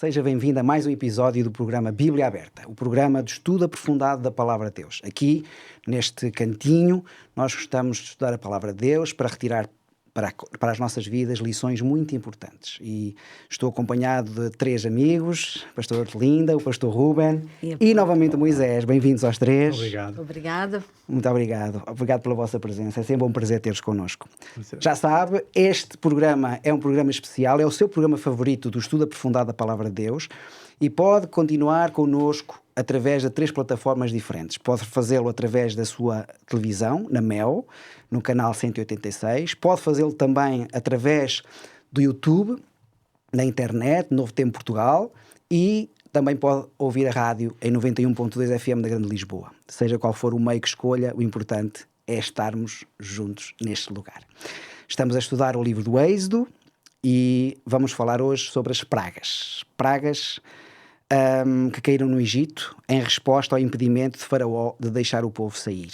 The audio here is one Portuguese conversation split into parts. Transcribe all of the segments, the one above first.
seja bem-vindo a mais um episódio do programa Bíblia Aberta, o programa de estudo aprofundado da Palavra de Deus. Aqui, neste cantinho, nós gostamos de estudar a Palavra de Deus para retirar para as nossas vidas lições muito importantes. E estou acompanhado de 3 amigos, o pastor Hortelinda, o pastor Ruben e novamente o Moisés. Bem-vindos aos 3. Obrigado. Obrigada. Muito obrigado. Obrigado pela vossa presença. É sempre um prazer ter-vos connosco. Já sabe, este programa é um programa especial, é o seu programa favorito do estudo aprofundado da Palavra de Deus e pode continuar connosco através de 3 plataformas diferentes. Pode fazê-lo através da sua televisão, na Mel, no canal 186. Pode fazê-lo também através do YouTube, na internet, Novo Tempo Portugal, e também pode ouvir a rádio em 91.2 FM da Grande Lisboa. Seja qual for o meio que escolha, o importante é estarmos juntos neste lugar. Estamos a estudar o livro do Êxodo e vamos falar hoje sobre as pragas. Pragas que caíram no Egito em resposta ao impedimento de Faraó de deixar o povo sair.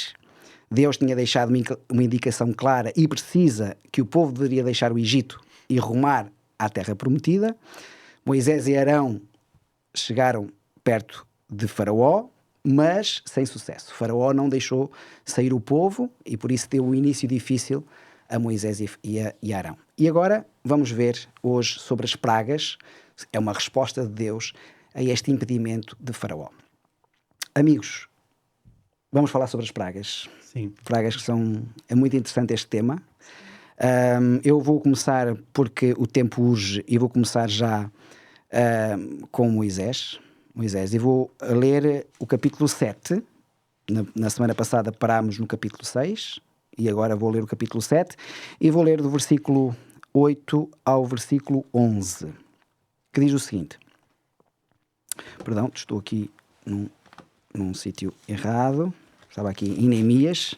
Deus tinha deixado uma indicação clara e precisa que o povo deveria deixar o Egito e rumar à terra prometida. Moisés e Arão chegaram perto de Faraó, mas sem sucesso. Faraó não deixou sair o povo e por isso deu um início difícil a Moisés e a Arão. E agora vamos ver hoje sobre as pragas. É uma resposta de Deus a este impedimento de Faraó. Amigos, vamos falar sobre as pragas. Sim. Pragas que são... É muito interessante este tema. Eu vou começar, porque o tempo urge, e vou começar já com Moisés. E vou ler o capítulo 7. Na semana passada parámos no capítulo 6, e agora vou ler o capítulo 7, e vou ler do versículo 8 ao versículo 11, que diz o seguinte... Perdão, estou aqui num sítio errado. Estava aqui em Neemias.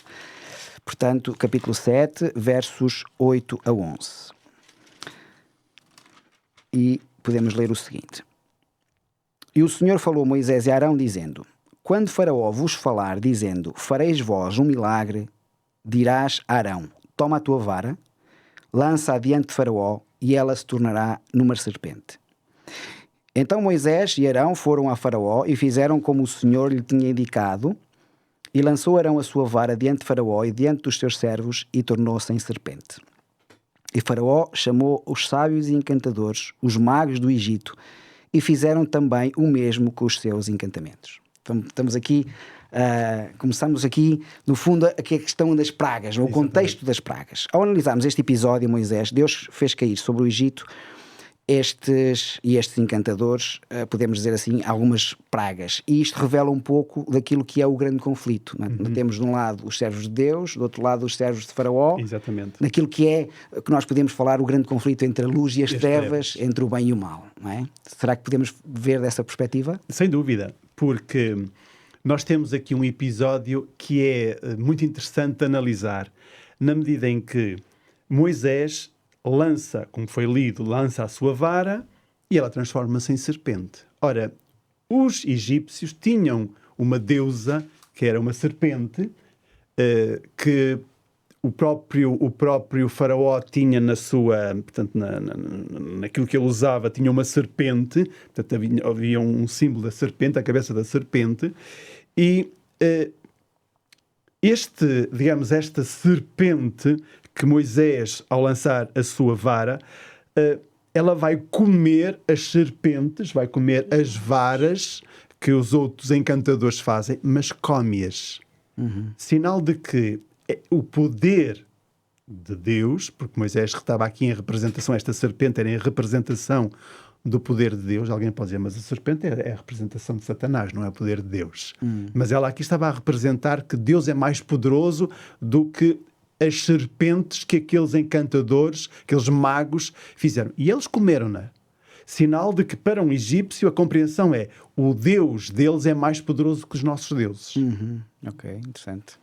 Portanto, capítulo 7, versos 8 a 11. E podemos ler o seguinte. E o Senhor falou a Moisés e a Arão, dizendo: Quando Faraó vos falar, dizendo, fareis vós um milagre, dirás a Arão, toma a tua vara, lança-a diante de Faraó, e ela se tornará numa serpente. Então Moisés e Arão foram a Faraó e fizeram como o Senhor lhe tinha indicado, e lançou Arão a sua vara diante de Faraó e diante dos seus servos, e tornou-se em serpente. E Faraó chamou os sábios e encantadores, os magos do Egito, e fizeram também o mesmo com os seus encantamentos. Então, estamos aqui, começamos aqui, no fundo, aqui a questão das pragas, o contexto das pragas. Ao analisarmos este episódio, Moisés, Deus fez cair sobre o Egito estes encantadores, podemos dizer assim, algumas pragas. E isto revela um pouco daquilo que é o grande conflito. Não é? Temos de um lado os servos de Deus, do outro lado os servos de Faraó. Exatamente. Naquilo que nós podemos falar o grande conflito entre a luz e as trevas, entre o bem e o mal. Não é? Será que podemos ver dessa perspectiva? Sem dúvida, porque nós temos aqui um episódio que é muito interessante de analisar, na medida em que Moisés lança, como foi lido, lança a sua vara e ela transforma-se em serpente. Ora, os egípcios tinham uma deusa que era uma serpente, que o próprio Faraó tinha na sua, portanto, naquilo que ele usava, tinha uma serpente, portanto havia um símbolo da serpente, a cabeça da serpente, e esta serpente que Moisés, ao lançar a sua vara, ela vai comer as serpentes, vai comer as varas que os outros encantadores fazem, mas come-as. Sinal de que o poder de Deus, porque Moisés estava aqui em representação, esta serpente era em representação do poder de Deus. Alguém pode dizer, mas a serpente é a representação de Satanás, não é o poder de Deus. Mas ela aqui estava a representar que Deus é mais poderoso do que as serpentes que aqueles encantadores, aqueles magos fizeram. E eles comeram-na. Sinal de que para um egípcio a compreensão é o Deus deles é mais poderoso que os nossos deuses. Ok, interessante.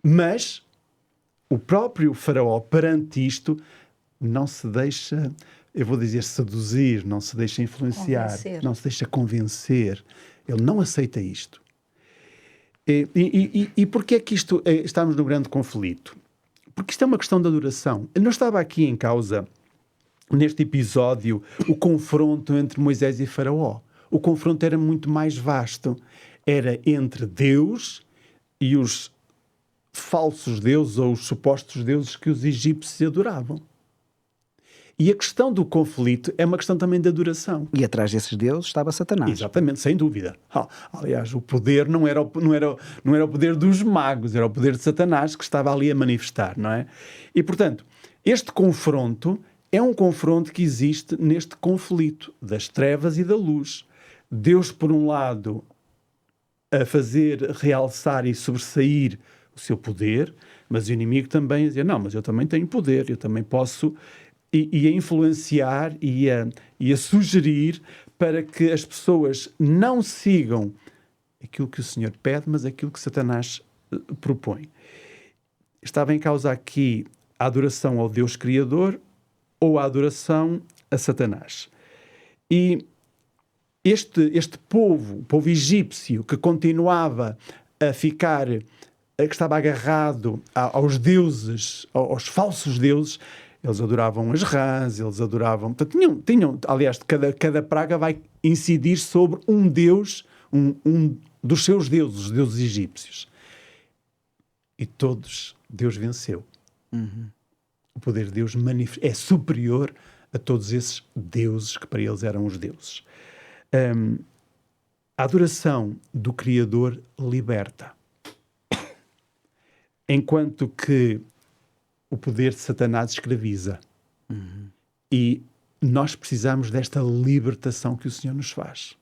Mas o próprio Faraó, perante isto, não se deixa, eu vou dizer, seduzir, não se deixa influenciar, não se deixa convencer. Ele não aceita isto. E porquê é que estamos num grande conflito? Porque isto é uma questão de adoração. Não estava aqui em causa neste episódio, o confronto entre Moisés e Faraó. O confronto era muito mais vasto. Era entre Deus e os falsos deuses ou os supostos deuses que os egípcios adoravam. E a questão do conflito é uma questão também de adoração. E atrás desses deuses estava Satanás. Exatamente, sem dúvida. Aliás, o poder não era o poder dos magos, era o poder de Satanás que estava ali a manifestar, não é? E, portanto, este confronto é um confronto que existe neste conflito das trevas e da luz. Deus, por um lado, a fazer realçar e sobressair o seu poder, mas o inimigo também a dizer, não, mas eu também tenho poder, eu também posso... E a influenciar e a sugerir para que as pessoas não sigam aquilo que o Senhor pede, mas aquilo que Satanás propõe. Estava em causa aqui a adoração ao Deus Criador ou a adoração a Satanás. E este povo, o povo egípcio, que continuava a ficar, que estava agarrado aos deuses, aos falsos deuses, eles adoravam as rãs, eles adoravam... Portanto, tinham aliás, cada praga vai incidir sobre um deus, um dos seus deuses, os deuses egípcios. E todos, Deus venceu. Uhum. O poder de Deus é superior a todos esses deuses que para eles eram os deuses. A adoração do Criador liberta. Enquanto que o poder de Satanás escraviza. Uhum. E nós precisamos desta libertação que o Senhor nos faz.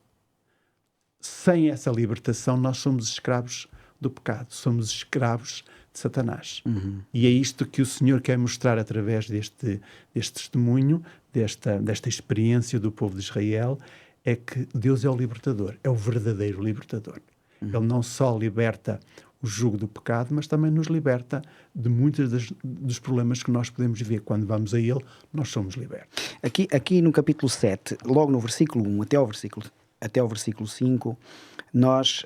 Sem essa libertação, nós somos escravos do pecado. Somos escravos de Satanás. Uhum. E é isto que o Senhor quer mostrar através deste testemunho, desta experiência do povo de Israel, é que Deus é o libertador. É o verdadeiro libertador. Ele não só liberta o jugo do pecado, mas também nos liberta de muitos dos problemas que nós podemos ver. Quando vamos a Ele, nós somos libertos. Aqui no capítulo 7, logo no versículo 1 até ao versículo 5, nós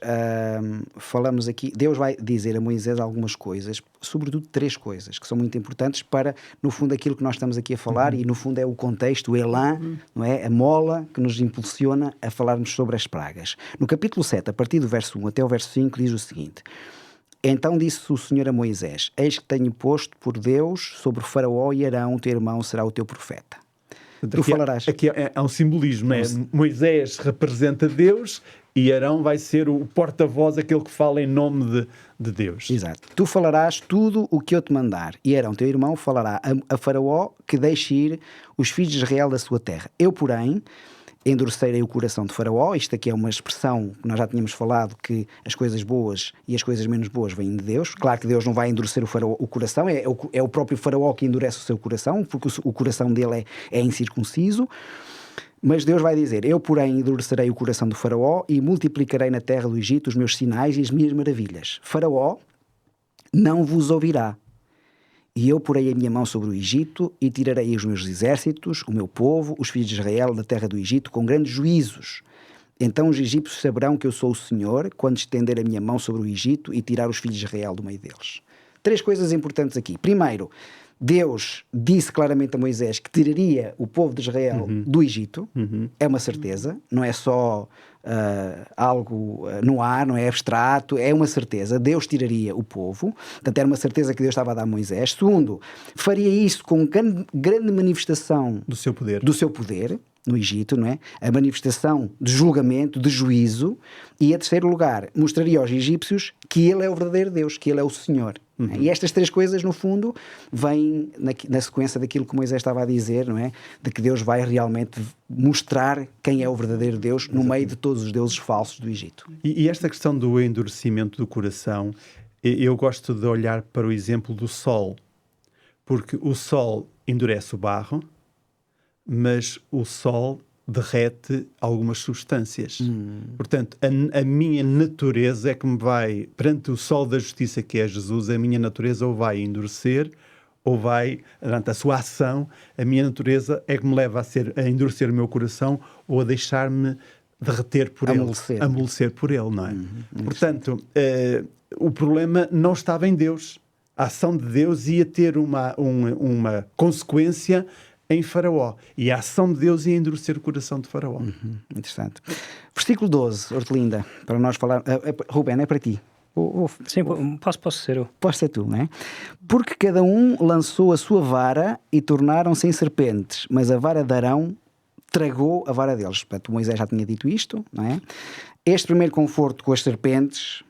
falamos aqui, Deus vai dizer a Moisés algumas coisas, sobretudo 3 coisas, que são muito importantes para, no fundo, aquilo que nós estamos aqui a falar, e no fundo é o contexto, o elan, não é? A mola que nos impulsiona a falarmos sobre as pragas. No capítulo 7, a partir do verso 1 até o verso 5, diz o seguinte: Então disse o Senhor a Moisés: Eis que tenho posto por Deus sobre Faraó e Arão, teu irmão, será o teu profeta. Tu falarás. Aqui é um simbolismo, né? Moisés representa Deus e Arão vai ser o porta-voz, aquele que fala em nome de Deus. Exato. Tu falarás tudo o que eu te mandar, e Arão, teu irmão, falará a Faraó que deixe ir os filhos de Israel da sua terra. Eu, porém, endurecerei o coração de Faraó. Isto aqui é uma expressão que nós já tínhamos falado, que as coisas boas e as coisas menos boas vêm de Deus. Claro que Deus não vai endurecer o coração, é o próprio Faraó que endurece o seu coração, porque o coração dele é incircunciso. Mas Deus vai dizer: Eu, porém, endurecerei o coração do Faraó e multiplicarei na terra do Egito os meus sinais e as minhas maravilhas. Faraó não vos ouvirá. E eu porei a minha mão sobre o Egito e tirarei os meus exércitos, o meu povo, os filhos de Israel da terra do Egito, com grandes juízos. Então os egípcios saberão que eu sou o Senhor, quando estender a minha mão sobre o Egito e tirar os filhos de Israel do meio deles. 3 coisas importantes aqui. Primeiro, Deus disse claramente a Moisés que tiraria o povo de Israel do Egito. É uma certeza, não é só algo no ar, não é abstrato, é uma certeza. Deus tiraria o povo, portanto era uma certeza que Deus estava a dar a Moisés. Segundo, faria isso com grande manifestação do seu poder no Egito, não é? A manifestação de julgamento, de juízo. E, em terceiro lugar, mostraria aos egípcios que Ele é o verdadeiro Deus, que Ele é o Senhor. E estas 3 coisas, no fundo, vêm na sequência daquilo que Moisés estava a dizer, não é? De que Deus vai realmente mostrar quem é o verdadeiro Deus no meio de todos os deuses falsos do Egito. E esta questão do endurecimento do coração, eu gosto de olhar para o exemplo do sol, porque o sol endurece o barro, mas o sol derrete algumas substâncias. Portanto, a minha natureza é que me vai, perante o sol da justiça que é Jesus, a minha natureza ou vai endurecer, ou vai, durante a sua ação, a minha natureza é que me leva a endurecer o meu coração ou a deixar-me derreter por ele. Amolecer por ele, não é? Portanto, o problema não estava em Deus. A ação de Deus ia ter uma consequência em Faraó. E a ação de Deus ia endurecer o coração de Faraó. Interessante. Versículo 12, Hortelinda, para nós falar... Rubén, é para ti. Sim, posso ser eu. Pode ser tu, não é? Porque cada um lançou a sua vara e tornaram-se em serpentes, mas a vara de Arão tragou a vara deles. Portanto, Moisés já tinha dito isto, não é? Este primeiro conforto com as serpentes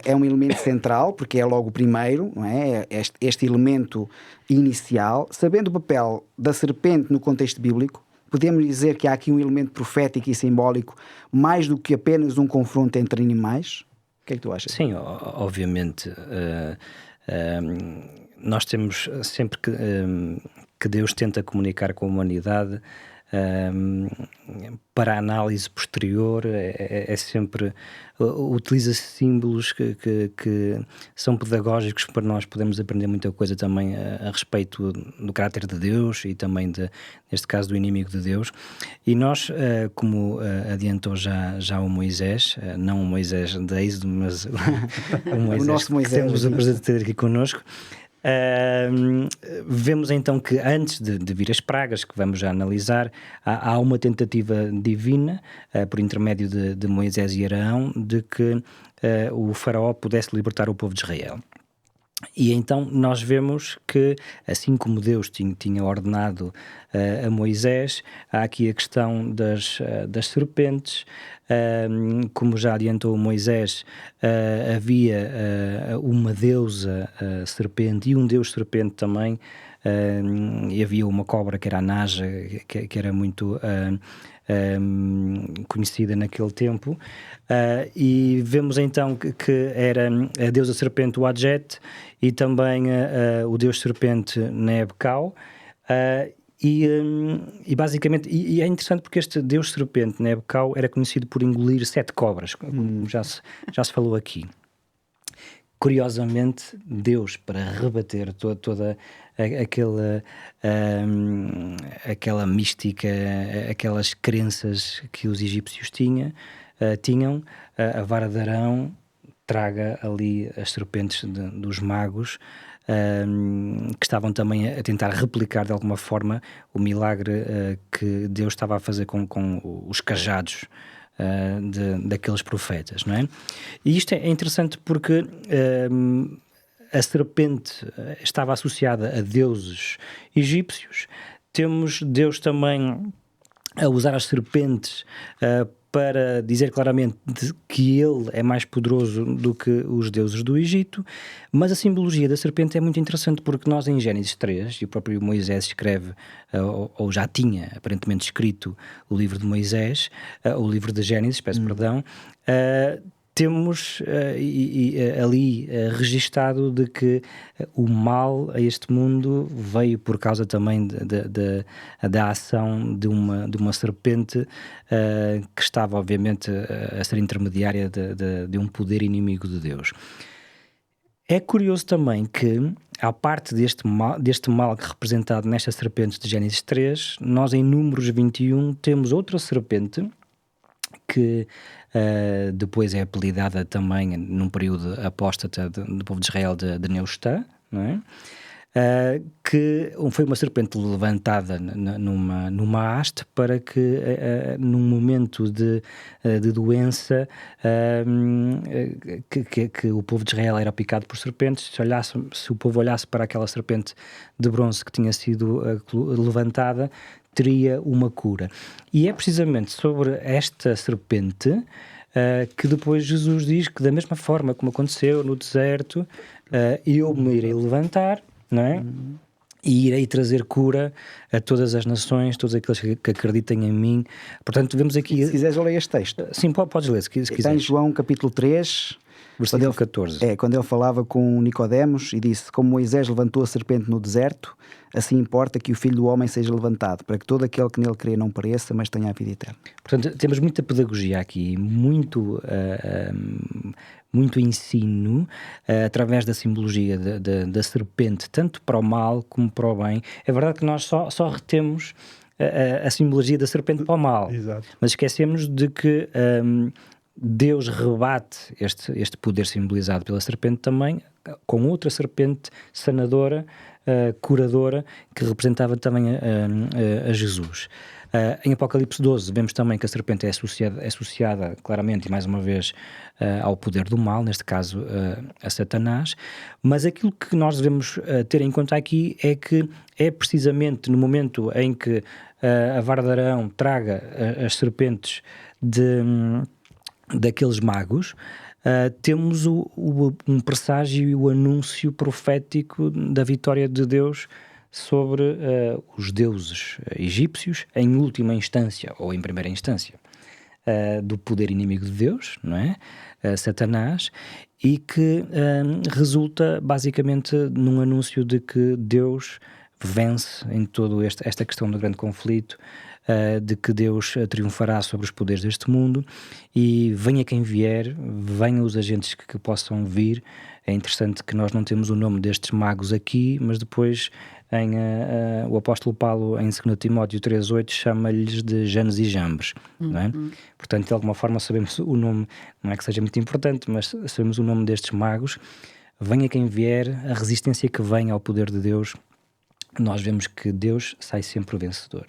é um elemento central, porque é logo o primeiro, não é? Este elemento inicial. Sabendo o papel da serpente no contexto bíblico, podemos dizer que há aqui um elemento profético e simbólico mais do que apenas um confronto entre animais? O que é que tu achas? Sim, obviamente. Nós temos sempre que Deus tenta comunicar com a humanidade, para a análise posterior, é sempre utiliza símbolos que são pedagógicos para nós podermos aprender muita coisa também a respeito do caráter de Deus e também, neste caso, do inimigo de Deus. E nós, como adiantou já o Moisés, não o Moisés de Êxodo, mas o Moisés, o nosso Moisés, que temos o prazer de ter aqui connosco, vemos então que antes de vir as pragas, que vamos já analisar, há uma tentativa divina, por intermédio de Moisés e Arão, de que o faraó pudesse libertar o povo de Israel. E então nós vemos que, assim como Deus tinha ordenado a Moisés, há aqui a questão das serpentes. Como já adiantou Moisés, havia uma deusa serpente e um deus serpente também, e havia uma cobra que era a Naja, que era muito conhecida naquele tempo, e vemos então que era a deusa serpente o Adjet e também o deus serpente Nebkau. E basicamente, e é interessante porque este deus serpente Nebkau era conhecido por engolir 7 cobras, como já se falou aqui. Curiosamente, Deus, para rebater toda aquela mística, aquelas crenças que os egípcios tinham, a vara de Arão traga ali as serpentes dos magos, que estavam também a tentar replicar de alguma forma o milagre que Deus estava a fazer com os cajados daqueles profetas, não é? E isto é interessante porque a serpente estava associada a deuses egípcios. Temos Deus também a usar as serpentes para dizer claramente que ele é mais poderoso do que os deuses do Egito, mas a simbologia da serpente é muito interessante porque nós em Gênesis 3, e o próprio Moisés escreve, ou já tinha aparentemente escrito o livro de Moisés, o livro de Gênesis, peço perdão, temos ali registado de que o mal a este mundo veio por causa também da ação de uma serpente que estava obviamente a ser intermediária de um poder inimigo de Deus. É curioso também que, à parte deste mal representado nestas serpentes de Gênesis 3, nós em Números 21 temos outra serpente que depois é apelidada também, num período apóstata do povo de Israel, de Neustã, não é? Que foi uma serpente levantada numa haste para que, num momento de doença, que o povo de Israel era picado por serpentes, se o povo olhasse para aquela serpente de bronze que tinha sido levantada, teria uma cura. E é precisamente sobre esta serpente que depois Jesus diz que, da mesma forma como aconteceu no deserto, eu me irei levantar, não é? E irei trazer cura a todas as nações, todos aqueles que acreditem em mim. Portanto, vemos aqui... Se quiseres, eu leio este texto. Sim, podes ler, se quiseres. Está em João capítulo 3... Versículo 14. Quando ele falava com Nicodemos e disse: como Moisés levantou a serpente no deserto, assim importa que o Filho do Homem seja levantado, para que todo aquele que nele crê não pereça, mas tenha a vida eterna. Portanto, temos muita pedagogia aqui, muito ensino, através da simbologia da serpente, tanto para o mal como para o bem. É verdade que nós só retemos a simbologia da serpente para o mal. Exato. Mas esquecemos de que Deus rebate este poder simbolizado pela serpente também com outra serpente sanadora, curadora, que representava também a Jesus. Em Apocalipse 12 vemos também que a serpente é associada claramente, e mais uma vez, ao poder do mal, neste caso a Satanás, mas aquilo que nós devemos ter em conta aqui é que é precisamente no momento em que a vara de Arão traga as serpentes daqueles magos, temos um presságio e o anúncio profético da vitória de Deus sobre os deuses egípcios, em última instância, ou em primeira instância, do poder inimigo de Deus, não é? Satanás, e que resulta basicamente num anúncio de que Deus vence em toda esta questão do grande conflito, de que Deus triunfará sobre os poderes deste mundo, e venha quem vier, venham os agentes que possam vir. É interessante que nós não temos o nome destes magos aqui, mas depois o apóstolo Paulo, em 2 Timóteo 3,8, chama-lhes de Janes e Jambres, não é? Portanto, de alguma forma sabemos o nome, não é que seja muito importante, mas sabemos o nome destes magos. Venha quem vier, a resistência que vem ao poder de Deus, nós vemos que Deus sai sempre vencedor.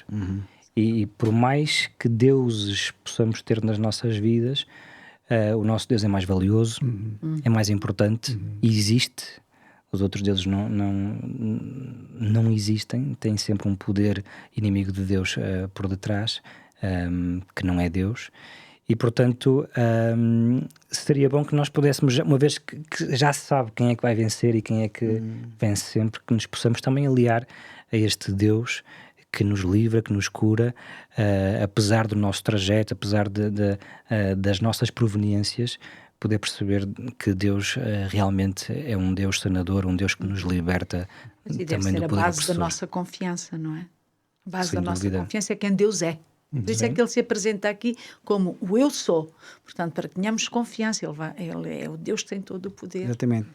E por mais que deuses possamos ter nas nossas vidas, o nosso Deus é mais valioso, é mais importante, e existe. Os outros deuses não existem, têm sempre um poder inimigo de Deus por detrás, que não é Deus. E, portanto, seria bom que nós pudéssemos, uma vez que já se sabe quem é que vai vencer e quem é que vence sempre, que nos possamos também aliar a este Deus que nos livra, que nos cura, apesar do nosso trajeto, apesar das nossas proveniências, poder perceber que Deus realmente é um Deus sanador, um Deus que nos liberta também do poder opressor. Deve ser a base da nossa confiança, não é? A base da nossa confiança é quem Deus é. Por isso é que Ele se apresenta aqui como o Eu Sou. Portanto, para que tenhamos confiança, Ele é o Deus que tem todo o poder. Exatamente.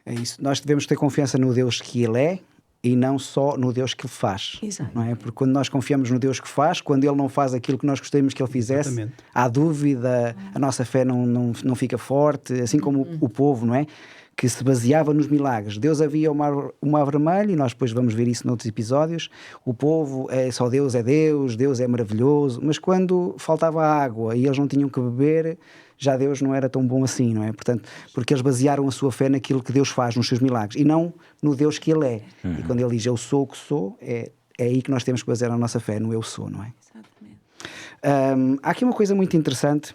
É isso. Nós devemos ter confiança no Deus que Ele é, e não só no Deus que Ele faz. Exato. Não é? Porque quando nós confiamos no Deus que faz, quando Ele não faz aquilo que nós gostaríamos que Ele fizesse, Exatamente. há dúvida, a nossa fé não fica forte, assim como o povo, não é? Que se baseava nos milagres. Deus havia o mar vermelho, e nós depois vamos ver isso noutros episódios. O povo é só Deus é maravilhoso, mas quando faltava água e eles não tinham que beber, já Deus não era tão bom assim, não é? Portanto, porque eles basearam a sua fé naquilo que Deus faz, nos seus milagres, e não no Deus que Ele é. E quando Ele diz eu sou o que sou, é aí que nós temos que basear a nossa fé, no eu sou, não é? Exatamente. Há aqui uma coisa muito interessante,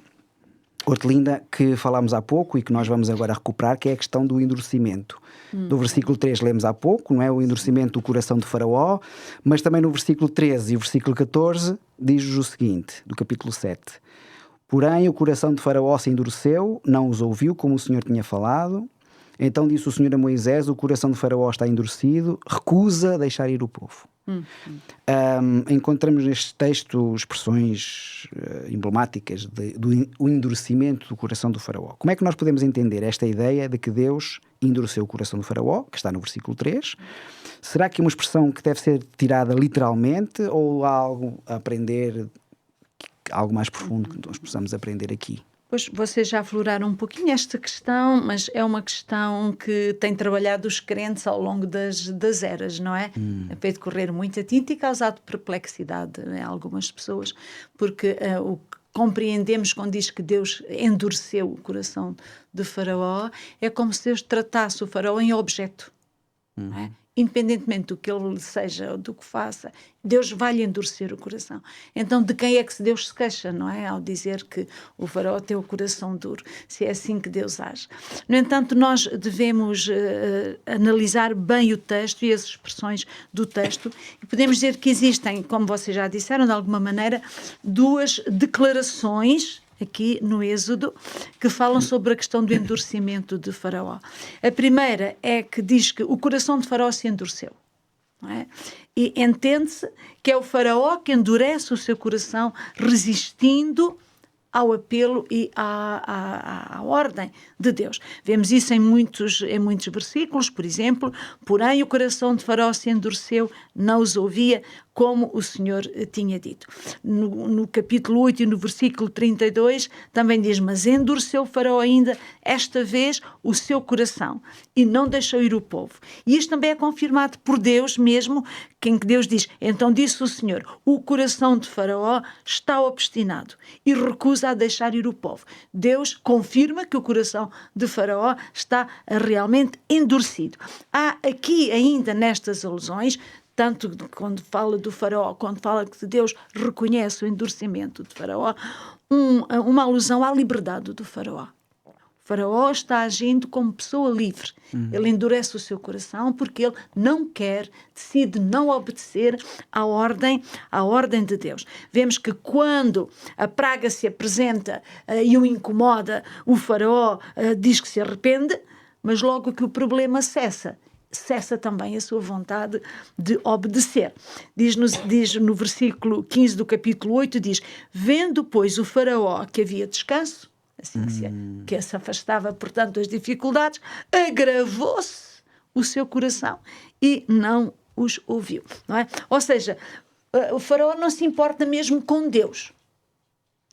Hortelinda, que falámos há pouco e que nós vamos agora recuperar, que é a questão do endurecimento. Do versículo 3 lemos há pouco, não é? O endurecimento do coração de Faraó, mas também no versículo 13 e o versículo 14 diz-nos o seguinte, do capítulo 7. Porém, o coração de Faraó se endureceu, não os ouviu como o Senhor tinha falado. Então disse o Senhor a Moisés: o coração de Faraó está endurecido, recusa deixar ir o povo. Encontramos neste texto expressões emblemáticas do endurecimento do coração do Faraó. Como é que nós podemos entender esta ideia de que Deus endureceu o coração do Faraó, que está no versículo 3? Será que é uma expressão que deve ser tirada literalmente, ou há algo a aprender, algo mais profundo que nós possamos aprender aqui? Pois, vocês já afloraram um pouquinho esta questão, mas é uma questão que tem trabalhado os crentes ao longo das eras, não é? A feito correr muita tinta e causado perplexidade em algumas pessoas, porque o que compreendemos quando diz que Deus endureceu o coração de Faraó, é como se Deus tratasse o Faraó em objeto, não é? Independentemente do que ele seja, do que faça, Deus vai-lhe endurecer o coração. Então, de quem é que Deus se queixa, não é? Ao dizer que o Faraó tem o coração duro, se é assim que Deus age. No entanto, nós devemos analisar bem o texto e as expressões do texto, e podemos dizer que existem, como vocês já disseram, de alguma maneira, duas declarações aqui no Êxodo, que falam sobre a questão do endurecimento de Faraó. A primeira é que diz que o coração de Faraó se endureceu, não é? E entende-se que é o Faraó que endurece o seu coração, resistindo ao apelo e à ordem de Deus. Vemos isso em muitos versículos, por exemplo, porém o coração de Faraó se endureceu, não os ouvia, como o Senhor tinha dito. No capítulo 8 e no versículo 32 também diz: mas endureceu o Faraó ainda esta vez o seu coração e não deixou ir o povo. E isto também é confirmado por Deus mesmo, em que Deus diz: então disse o Senhor, o coração de Faraó está obstinado e recusa a deixar ir o povo. Deus confirma que o coração de Faraó está realmente endurecido. Há aqui ainda nestas alusões, tanto quando fala do Faraó, quando fala que Deus reconhece o endurecimento de Faraó, uma alusão à liberdade do Faraó. O Faraó está agindo como pessoa livre. Ele endurece o seu coração porque ele não quer, decide não obedecer à ordem de Deus. Vemos que quando a praga se apresenta e o incomoda, o Faraó diz que se arrepende, mas logo que o problema cessa também a sua vontade de obedecer. Diz no versículo 15 do capítulo 8, diz: vendo, pois, o Faraó que havia descanso, assim que se afastava, portanto, das dificuldades, agravou-se o seu coração e não os ouviu. Não é? Ou seja, o Faraó não se importa mesmo com Deus.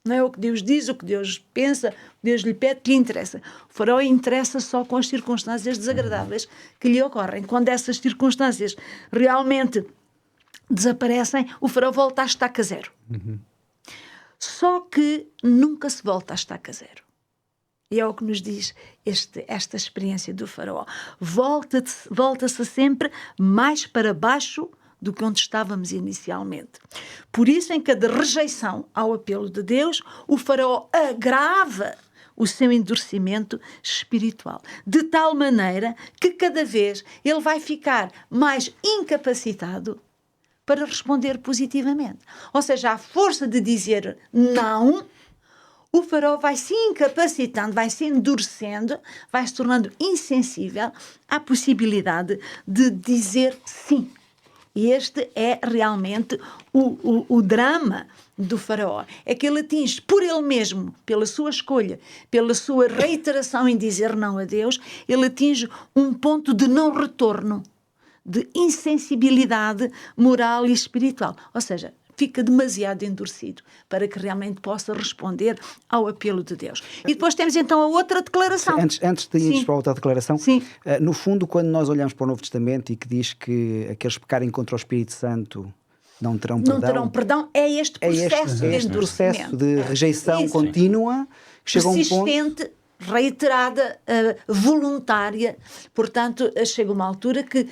Não é o que Deus diz, o que Deus pensa, o que Deus lhe pede, que lhe interessa. O Faraó interessa só com as circunstâncias desagradáveis que lhe ocorrem. Quando essas circunstâncias realmente desaparecem, o Faraó volta a estaca zero. Só que nunca se volta a estaca zero. E é o que nos diz esta experiência do Faraó. Volta-se sempre mais para baixo do que onde estávamos inicialmente. Por isso, em cada rejeição ao apelo de Deus, o Faraó agrava o seu endurecimento espiritual, de tal maneira que cada vez ele vai ficar mais incapacitado para responder positivamente. Ou seja, a força de dizer não, o Faraó vai se incapacitando, vai se endurecendo, vai se tornando insensível à possibilidade de dizer sim. E este é realmente o drama do Faraó. É que ele atinge por ele mesmo, pela sua escolha, pela sua reiteração em dizer não a Deus, ele atinge um ponto de não retorno, de insensibilidade moral e espiritual. Ou seja, fica demasiado endurecido para que realmente possa responder ao apelo de Deus. E depois temos então a outra declaração. Antes de irmos para a outra declaração, no fundo, quando nós olhamos para o Novo Testamento e que diz que aqueles que pecarem contra o Espírito Santo não terão perdão. Não terão perdão, é este processo de endurecimento. Processo de rejeição contínua, que chega a um ponto... reiterada, voluntária. Portanto, chega uma altura que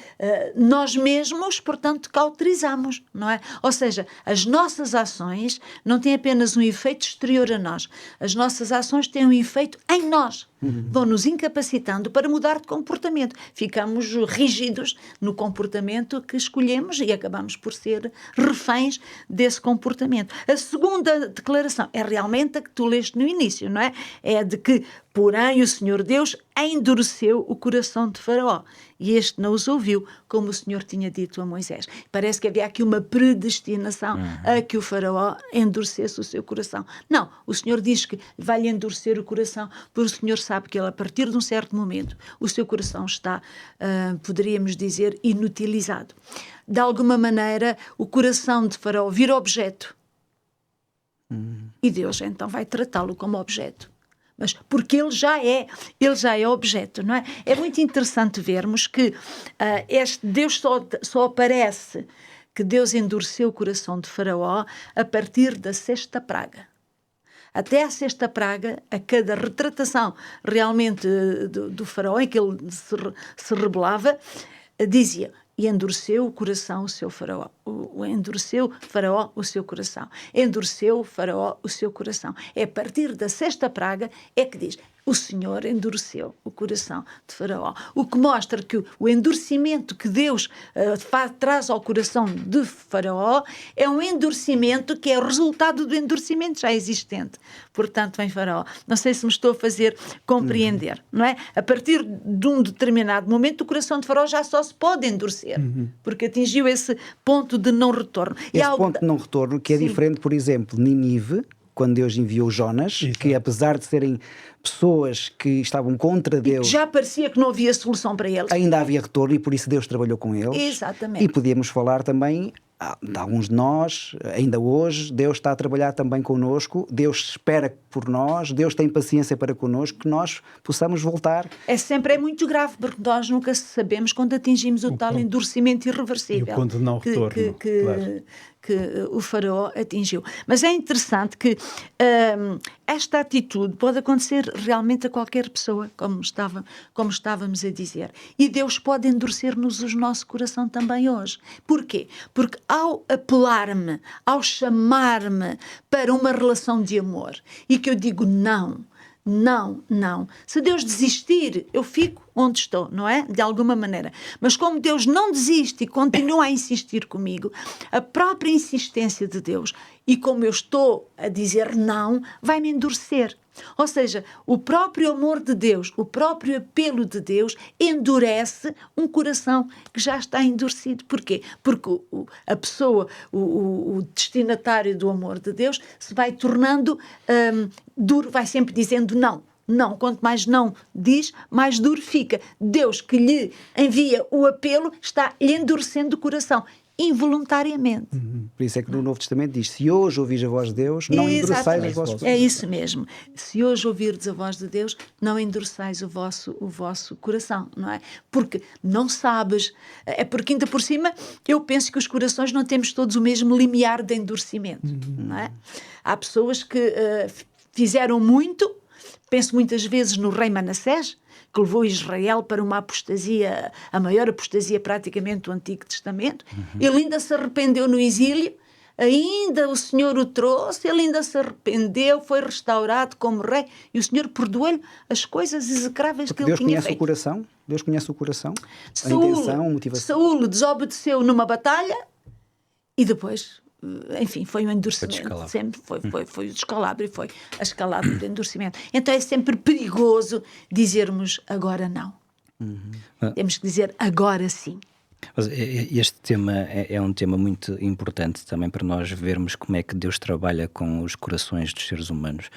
nós mesmos, portanto, cauterizamos, não é? Ou seja, as nossas ações não têm apenas um efeito exterior a nós. As nossas ações têm um efeito em nós. Vão-nos incapacitando para mudar de comportamento. Ficamos rígidos no comportamento que escolhemos e acabamos por ser reféns desse comportamento. A segunda declaração é realmente a que tu leste no início, não é? É de que, porém, o Senhor Deus endureceu o coração de Faraó e este não os ouviu, como o Senhor tinha dito a Moisés. Parece que havia aqui uma predestinação a que o Faraó endurecesse o seu coração. Não, o Senhor diz que vai-lhe endurecer o coração, porque o Senhor sabe que ele, a partir de um certo momento, o seu coração está, poderíamos dizer, inutilizado. De alguma maneira, o coração de Faraó vira objeto. E Deus então vai tratá-lo como objeto. Mas porque ele já é objeto, não é? É muito interessante vermos que Deus só aparece, que Deus endureceu o coração de Faraó a partir da sexta praga. Até a sexta praga, a cada retratação realmente do Faraó, em que ele se rebelava, dizia: e endureceu o coração o seu Faraó. Endureceu Faraó o seu coração. Endureceu Faraó o seu coração. É a partir da sexta praga é que diz: o Senhor endureceu o coração de Faraó. O que mostra que o endurecimento que Deus traz ao coração de Faraó é um endurecimento que é o resultado do endurecimento já existente. Portanto, vem Faraó. Não sei se me estou a fazer compreender, não é? A partir de um determinado momento, o coração de Faraó já só se pode endurecer, porque atingiu esse ponto de não retorno. Esse ponto de não retorno, que é diferente, por exemplo, Nínive, quando Deus enviou Jonas, que apesar de serem pessoas que estavam contra Deus, já parecia que não havia solução para eles, ainda havia retorno e por isso Deus trabalhou com eles. Exatamente. E podíamos falar também de alguns de nós, ainda hoje, Deus está a trabalhar também connosco, Deus espera por nós, Deus tem paciência para connosco, que nós possamos voltar. É muito grave, porque nós nunca sabemos quando atingimos o tal endurecimento irreversível. E o ponto de não retorno, claro. Que o faraó atingiu. Mas é interessante que esta atitude pode acontecer realmente a qualquer pessoa, como estávamos a dizer. E Deus pode endurecer-nos o nosso coração também hoje. Porquê? Porque ao apelar-me, ao chamar-me para uma relação de amor, e que eu digo não. Se Deus desistir, eu fico onde estou, não é? De alguma maneira. Mas como Deus não desiste e continua a insistir comigo, a própria insistência de Deus, e como eu estou a dizer não, vai-me endurecer. Ou seja, o próprio amor de Deus, o próprio apelo de Deus endurece um coração que já está endurecido. Porquê? Porque a pessoa, o destinatário do amor de Deus, se vai tornando duro, vai sempre dizendo não. Não, quanto mais não diz, mais duro fica. Deus que lhe envia o apelo está lhe endurecendo o coração. Involuntariamente. Por isso é que no Novo Testamento diz: se hoje ouvires a voz de Deus, não endureçais os vossos. É isso mesmo. Se hoje ouvirdes a voz de Deus, não endureçais o vosso coração, não é? Porque não sabes, é porque ainda por cima eu penso que os corações não temos todos o mesmo limiar de endurecimento, não é? Há pessoas que fizeram muito, penso muitas vezes no rei Manassés, que levou Israel para uma apostasia, a maior apostasia praticamente do Antigo Testamento. Ele ainda se arrependeu no exílio, ainda o Senhor o trouxe, ele ainda se arrependeu, foi restaurado como rei, e o Senhor perdoou-lhe as coisas execráveis que ele tinha feito. Deus conhece o coração, a Saúl, intenção, a motivação. Saúl desobedeceu numa batalha e depois... enfim, foi um endurecimento, sempre foi o descalabro e foi a escalada do endurecimento. Então é sempre perigoso dizermos agora não. Temos que dizer agora sim. Mas este tema é um tema muito importante também para nós vermos como é que Deus trabalha com os corações dos seres humanos.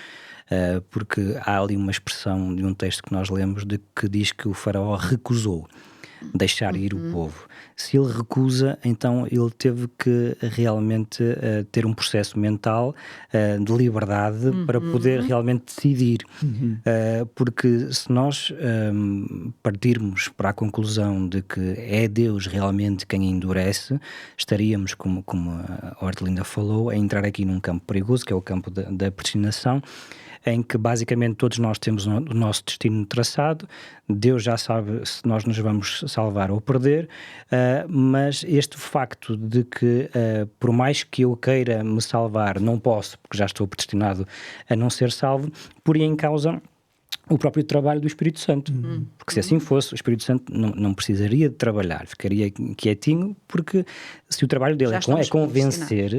Porque há ali uma expressão de um texto que nós lemos de que diz que o faraó recusou deixar ir o povo. Se ele recusa, então ele teve que realmente ter um processo mental de liberdade para poder realmente decidir. Porque se nós partirmos para a conclusão de que é Deus realmente quem endurece, estaríamos, como a Hortelinda falou, a entrar aqui num campo perigoso, que é o campo da predestinação, em que basicamente todos nós temos o nosso destino traçado. Deus já sabe se nós nos vamos salvar ou perder, mas este facto de que por mais que eu queira me salvar, não posso, porque já estou predestinado a não ser salvo, poria em causa o próprio trabalho do Espírito Santo. Porque se assim fosse, o Espírito Santo não precisaria de trabalhar, ficaria quietinho, porque se o trabalho dele é convencer,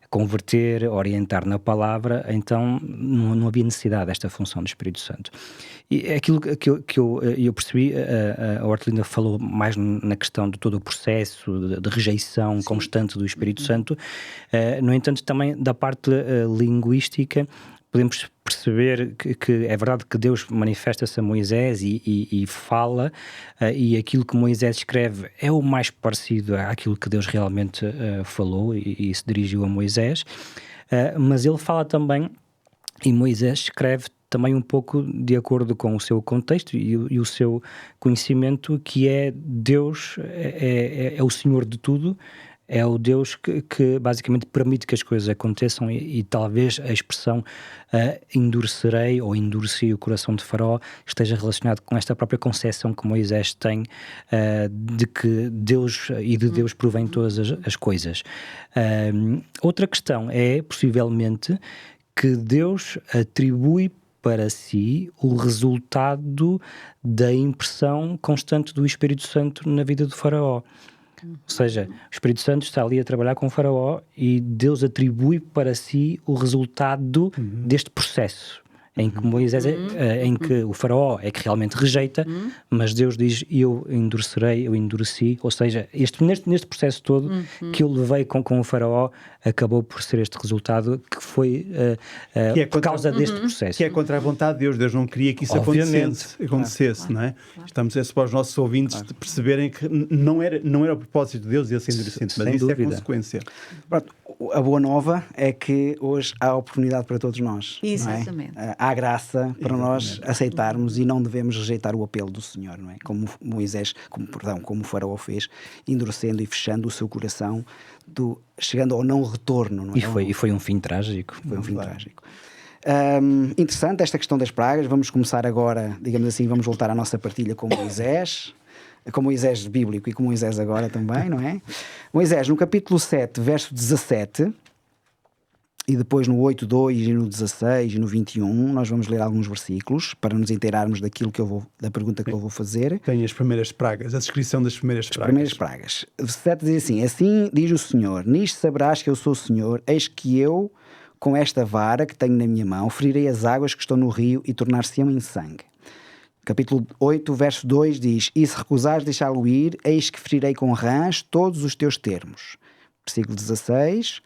converter, orientar na palavra, então não havia necessidade desta função do Espírito Santo. E aquilo que eu percebi, a Hortelinda falou mais na questão de todo o processo de rejeição constante do Espírito Santo. No entanto, também da parte linguística, podemos perceber que é verdade que Deus manifesta-se a Moisés e fala, e aquilo que Moisés escreve é o mais parecido àquilo que Deus realmente falou e se dirigiu a Moisés, mas ele fala também, e Moisés escreve também um pouco de acordo com o seu contexto e o seu conhecimento, que é Deus, é o Senhor de tudo. É o Deus que basicamente permite que as coisas aconteçam e talvez a expressão endurecerei ou endureci o coração de Faraó esteja relacionado com esta própria concepção que Moisés tem de que Deus e de Deus provém todas as coisas. Outra questão é, possivelmente, que Deus atribui para si o resultado da impressão constante do Espírito Santo na vida do Faraó. Ou seja, o Espírito Santo está ali a trabalhar com o Faraó e Deus atribui para si o resultado deste processo. em que Moisés em que o faraó é que realmente rejeita, mas Deus diz, eu endureci, ou seja, neste processo todo que eu levei com o faraó, acabou por ser este resultado que foi por causa deste processo. Que é contra a vontade de Deus. Deus não queria que isso acontecesse, não é? Estamos a para os nossos ouvintes de perceberem que não era o propósito de Deus esse endurecimento, mas isso é consequência. Pronto, a boa nova é que hoje há oportunidade para todos nós. Exatamente. Não é? Há graça para nós aceitarmos e não devemos rejeitar o apelo do Senhor, não é? Como o faraó fez, endurecendo e fechando o seu coração, chegando ao não retorno. Não é? E foi um fim trágico. Foi um fim trágico. Interessante esta questão das pragas. Vamos começar agora, digamos assim, vamos voltar à nossa partilha com Moisés bíblico e com Moisés agora também, não é? Moisés, no capítulo 7, verso 17, e depois no 8:2 e no 16 e no 21, nós vamos ler alguns versículos para nos inteirarmos da pergunta que eu vou fazer. Tem as primeiras pragas, a descrição das primeiras pragas. As primeiras pragas. O 7 diz assim: assim diz o Senhor, nisto saberás que eu sou o Senhor, eis que eu, com esta vara que tenho na minha mão, ferirei as águas que estão no rio e tornar-se-ão em sangue. Capítulo 8, verso 2 diz: e se recusares deixá-lo ir, eis que ferirei com rãs todos os teus termos. Versículo 16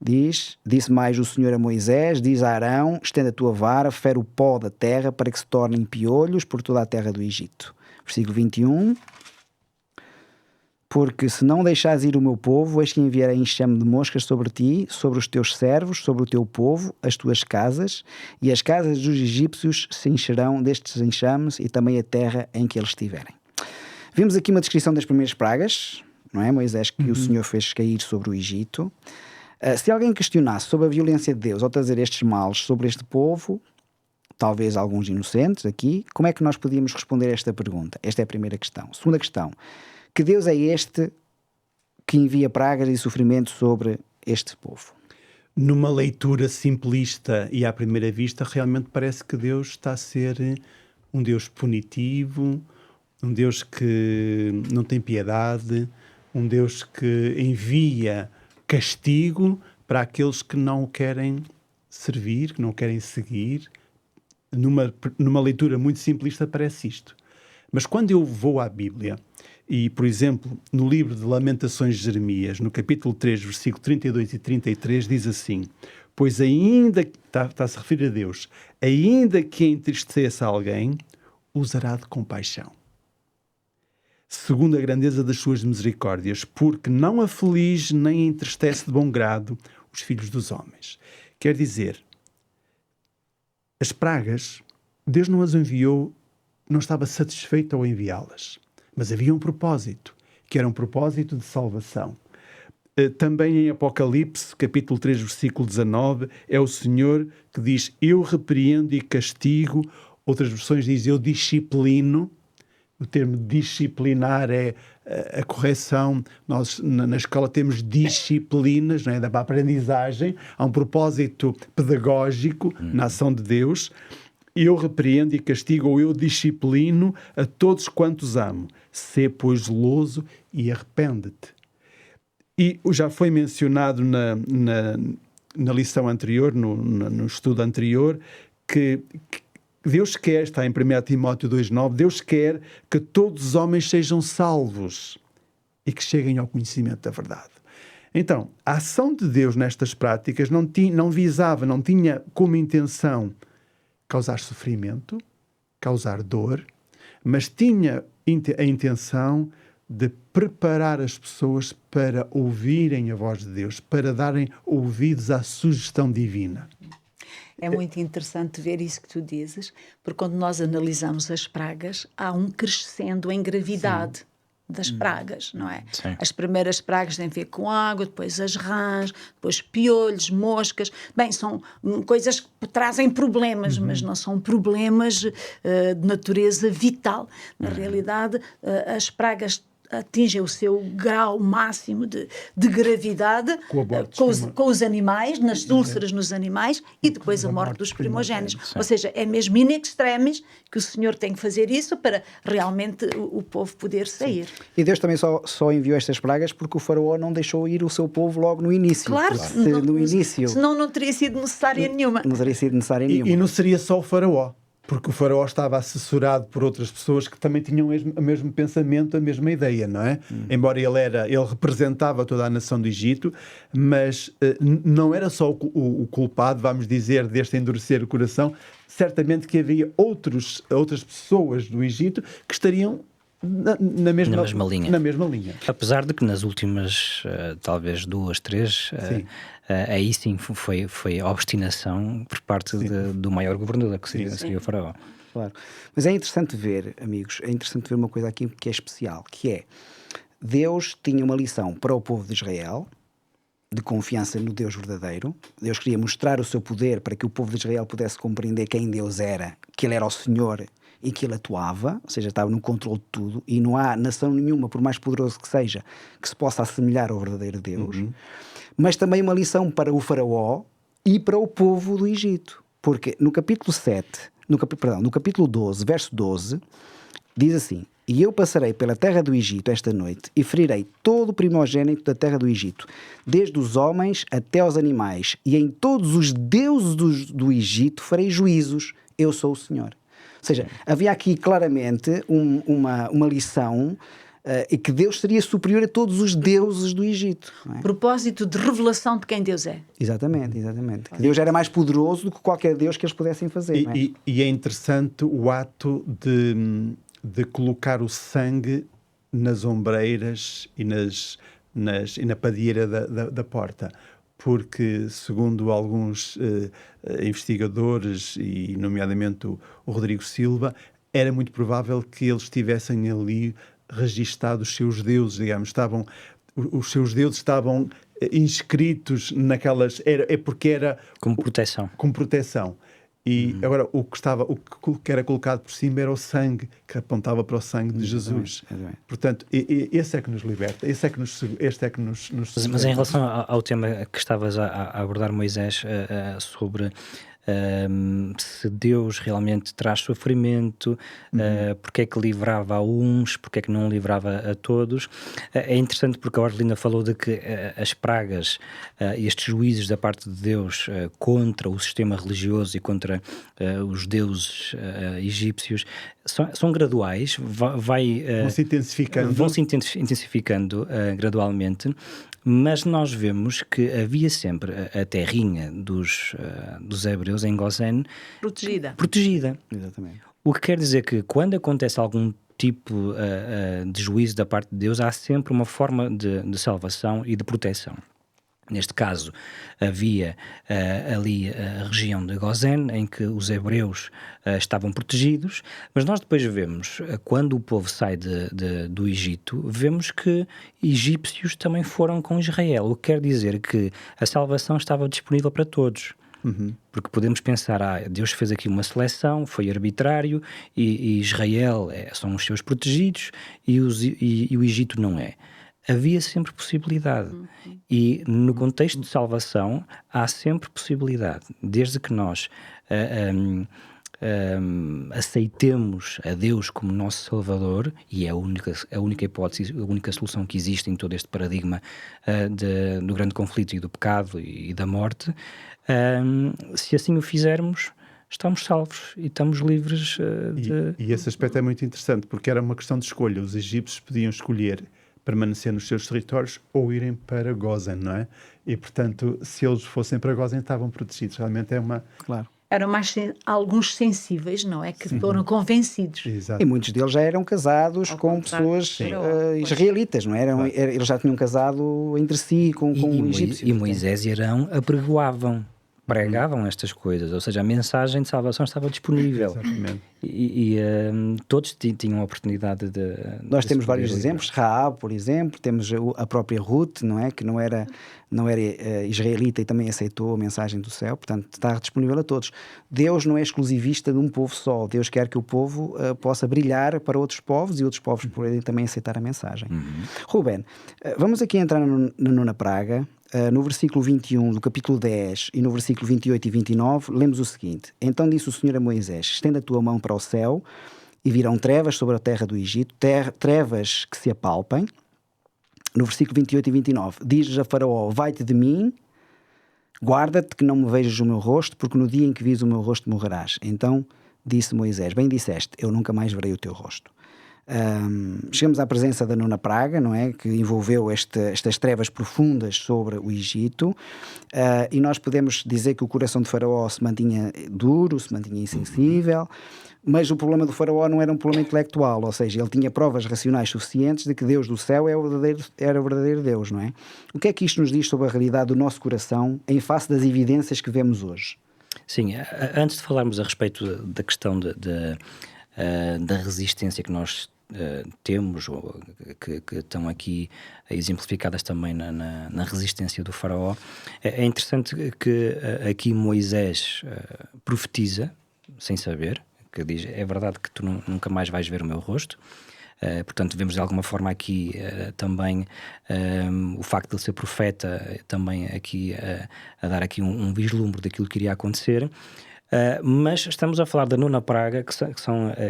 disse mais o Senhor a Moisés, diz a Arão, estende a tua vara, fere o pó da terra para que se tornem piolhos por toda a terra do Egito. Versículo 21: porque se não deixares ir o meu povo, eis que enviarei enxame de moscas sobre ti, sobre os teus servos, sobre o teu povo, as tuas casas, e as casas dos egípcios se encherão destes enxames e também a terra em que eles estiverem. Vimos aqui uma descrição das primeiras pragas, não é, Moisés, que o Senhor fez cair sobre o Egito. Se alguém questionasse sobre a violência de Deus ao trazer estes males sobre este povo, talvez alguns inocentes aqui, como é que nós podíamos responder a esta pergunta? Esta é a primeira questão. Segunda questão: que Deus é este que envia pragas e sofrimento sobre este povo? Numa leitura simplista e à primeira vista, realmente parece que Deus está a ser um Deus punitivo, um Deus que não tem piedade, um Deus que envia castigo para aqueles que não o querem servir, que não o querem seguir. Numa leitura muito simplista parece isto. Mas quando eu vou à Bíblia, e, por exemplo, no livro de Lamentações de Jeremias, no capítulo 3, versículo 32 e 33, diz assim: pois ainda, está-se a referir a Deus, ainda que entristeça alguém, usará de compaixão, segundo a grandeza das suas misericórdias, porque não aflige nem entristece de bom grado os filhos dos homens. Quer dizer, as pragas, Deus não as enviou, não estava satisfeito ao enviá-las. Mas havia um propósito, que era um propósito de salvação. Também em Apocalipse, capítulo 3, versículo 19, é o Senhor que diz: eu repreendo e castigo. Outras versões dizem: eu disciplino. O termo disciplinar é a correção. Nós, na escola, temos disciplinas, não é? Da aprendizagem. Há um propósito pedagógico na ação de Deus. Eu repreendo e castigo, ou eu disciplino a todos quantos amo. Sê, pois, zeloso e arrepende-te. E já foi mencionado na lição anterior, no estudo anterior, que Deus quer, está em 1 Timóteo 2,9, Deus quer que todos os homens sejam salvos e que cheguem ao conhecimento da verdade. Então, a ação de Deus nestas práticas não tinha como intenção causar sofrimento, causar dor, mas tinha a intenção de preparar as pessoas para ouvirem a voz de Deus, para darem ouvidos à sugestão divina. É muito interessante ver isso que tu dizes, porque quando nós analisamos as pragas, há um crescendo em gravidade. Sim. Das pragas, não é? Sim. As primeiras pragas têm a ver com água, depois as rãs, depois piolhos, moscas. Bem, são coisas que trazem problemas, mas não são problemas de natureza vital. Na realidade, as pragas atingem o seu grau máximo de gravidade com os animais, nas úlceras nos animais, e depois a morte dos primogénitos. Ou seja, é mesmo in extremis que o Senhor tem que fazer isso para realmente o povo poder sair. Sim. E Deus também só enviou estas pragas porque o faraó não deixou ir o seu povo logo no início. Claro, senão não teria sido necessária nenhuma. Não teria sido necessária nenhuma. E não seria só o faraó, porque o faraó estava assessorado por outras pessoas que também tinham o mesmo pensamento, a mesma ideia, não é? Embora ele representava toda a nação do Egito, mas não era só o culpado, vamos dizer, deste endurecer o coração. Certamente que havia outras pessoas do Egito que estariam na mesma linha. Apesar de que nas últimas, talvez 2, 3, aí sim foi a obstinação por parte do maior governador, que seria o faraó. Claro. Mas é interessante ver, amigos, uma coisa aqui que é especial, que é Deus tinha uma lição para o povo de Israel, de confiança no Deus verdadeiro. Deus queria mostrar o seu poder para que o povo de Israel pudesse compreender quem Deus era, que Ele era o Senhor e que Ele atuava, ou seja, estava no controle de tudo, e não há nação nenhuma, por mais poderoso que seja, que se possa assemelhar ao verdadeiro Deus. Mas também uma lição para o faraó e para o povo do Egito, porque no capítulo 12, verso 12, diz assim: e eu passarei pela terra do Egito esta noite e ferirei todo o primogênito da terra do Egito, desde os homens até aos animais, e em todos os deuses do Egito farei juízos. Eu sou o Senhor. Ou seja, havia aqui claramente uma lição e que Deus seria superior a todos os deuses do Egito. Não é? Propósito de revelação de quem Deus é. Exatamente. Que Deus era mais poderoso do que qualquer Deus que eles pudessem fazer. E é interessante o ato de colocar o sangue nas ombreiras e na padieira da porta, porque, segundo alguns investigadores, e nomeadamente o Rodrigo Silva, era muito provável que eles tivessem ali registado os seus deuses, digamos, os seus deuses estavam inscritos naquelas... porque era... Como proteção. E agora o que era colocado por cima era o sangue, que apontava para o sangue de Jesus. Portanto, esse é que nos liberta, este é que nos Mas em relação ao tema que estavas a abordar, Moisés, sobre se Deus realmente traz sofrimento, porque é que livrava a uns, porque é que não livrava a todos, é interessante porque a Orlinda falou de que as pragas e estes juízos da parte de Deus contra o sistema religioso e contra os deuses egípcios são graduais, vão se intensificando gradualmente. Mas nós vemos que havia sempre a terrinha dos hebreus em Gozén protegida. Exatamente. O que quer dizer que quando acontece algum tipo de juízo da parte de Deus, há sempre uma forma de salvação e de proteção. Neste caso, havia ali a região de Gozén, em que os hebreus estavam protegidos, mas nós depois vemos, quando o povo sai do Egito, vemos que egípcios também foram com Israel, o que quer dizer que a salvação estava disponível para todos. Porque podemos pensar, Deus fez aqui uma seleção, foi arbitrário, e Israel são os seus protegidos, e o Egito não é. Havia sempre possibilidade. E no contexto de salvação há sempre possibilidade. Desde que nós aceitemos a Deus como nosso Salvador, e é a única hipótese, a única solução que existe em todo este paradigma do grande conflito e do pecado e da morte, se assim o fizermos, estamos salvos e estamos livres E esse aspecto é muito interessante, porque era uma questão de escolha. Os egípcios podiam escolher permanecer nos seus territórios ou irem para Gozén, não é? E, portanto, se eles fossem para Gozén, estavam protegidos. Realmente é uma... Claro. Eram mais alguns sensíveis, não é? Que foram convencidos. Exato. E muitos deles já eram casados com pessoas israelitas, não eram? Eles já tinham casado entre si com egípcios. E Moisés e Arão pregavam estas coisas, ou seja, a mensagem de salvação estava disponível. Exatamente. Todos tinham a oportunidade de... Nós temos vários exemplos. Raab, por exemplo, temos a própria Ruth, não é? Que não era israelita e também aceitou a mensagem do céu, portanto está disponível a todos. Deus não é exclusivista de um povo só. Deus quer que o povo possa brilhar para outros povos e outros povos podem também aceitar a mensagem. Ruben, vamos aqui entrar na nona praga. No versículo 21 do capítulo 10 e no versículo 28 e 29, lemos o seguinte: Então disse o Senhor a Moisés: Estenda a tua mão para o céu e virão trevas sobre a terra do Egito, trevas que se apalpem. No versículo 28 e 29, dizes a Faraó: Vai-te de mim, guarda-te que não me vejas o meu rosto, porque no dia em que vis o meu rosto morrerás. Então disse Moisés: Bem disseste, eu nunca mais verei o teu rosto. Chegamos à presença da nona praga, não é? Que envolveu estas trevas profundas sobre o Egito, e nós podemos dizer que o coração de Faraó se mantinha duro, se mantinha insensível, mas o problema do Faraó não era um problema intelectual, ou seja, ele tinha provas racionais suficientes de que Deus do céu era o verdadeiro Deus, não é? O que é que isto nos diz sobre a realidade do nosso coração em face das evidências que vemos hoje? Sim, antes de falarmos a respeito da questão da resistência que nós temos, que estão aqui exemplificadas também na resistência do Faraó, é interessante que aqui Moisés profetiza, sem saber, que diz: é verdade que tu nunca mais vais ver o meu rosto. Portanto, vemos de alguma forma aqui também o facto de ele ser profeta, também aqui a dar aqui um vislumbre daquilo que iria acontecer. Mas estamos a falar da nona praga,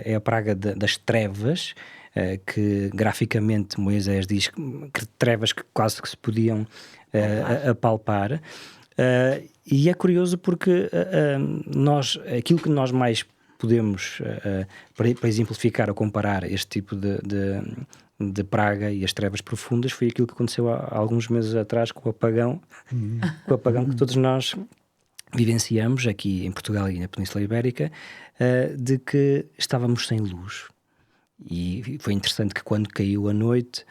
é a praga das trevas, que graficamente Moisés diz que trevas que quase que se podiam apalpar. E é curioso porque aquilo que nós mais podemos, para exemplificar ou comparar este tipo de praga e as trevas profundas, foi aquilo que aconteceu há alguns meses atrás com o apagão, que todos nós vivenciamos aqui em Portugal e na Península Ibérica, de que estávamos sem luz. E foi interessante que quando caiu a noite,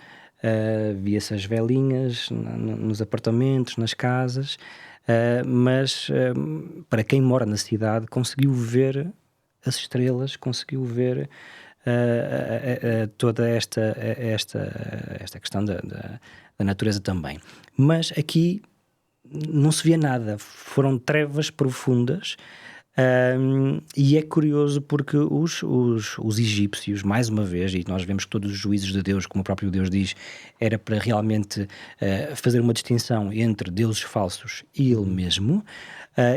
via-se as velinhas nos apartamentos, nas casas, mas para quem mora na cidade conseguiu ver as estrelas, conseguiu ver toda esta questão da natureza também. Mas aqui não se via nada, foram trevas profundas, e é curioso porque os egípcios, mais uma vez, e nós vemos que todos os juízos de Deus, como o próprio Deus diz, era para realmente fazer uma distinção entre deuses falsos e ele mesmo,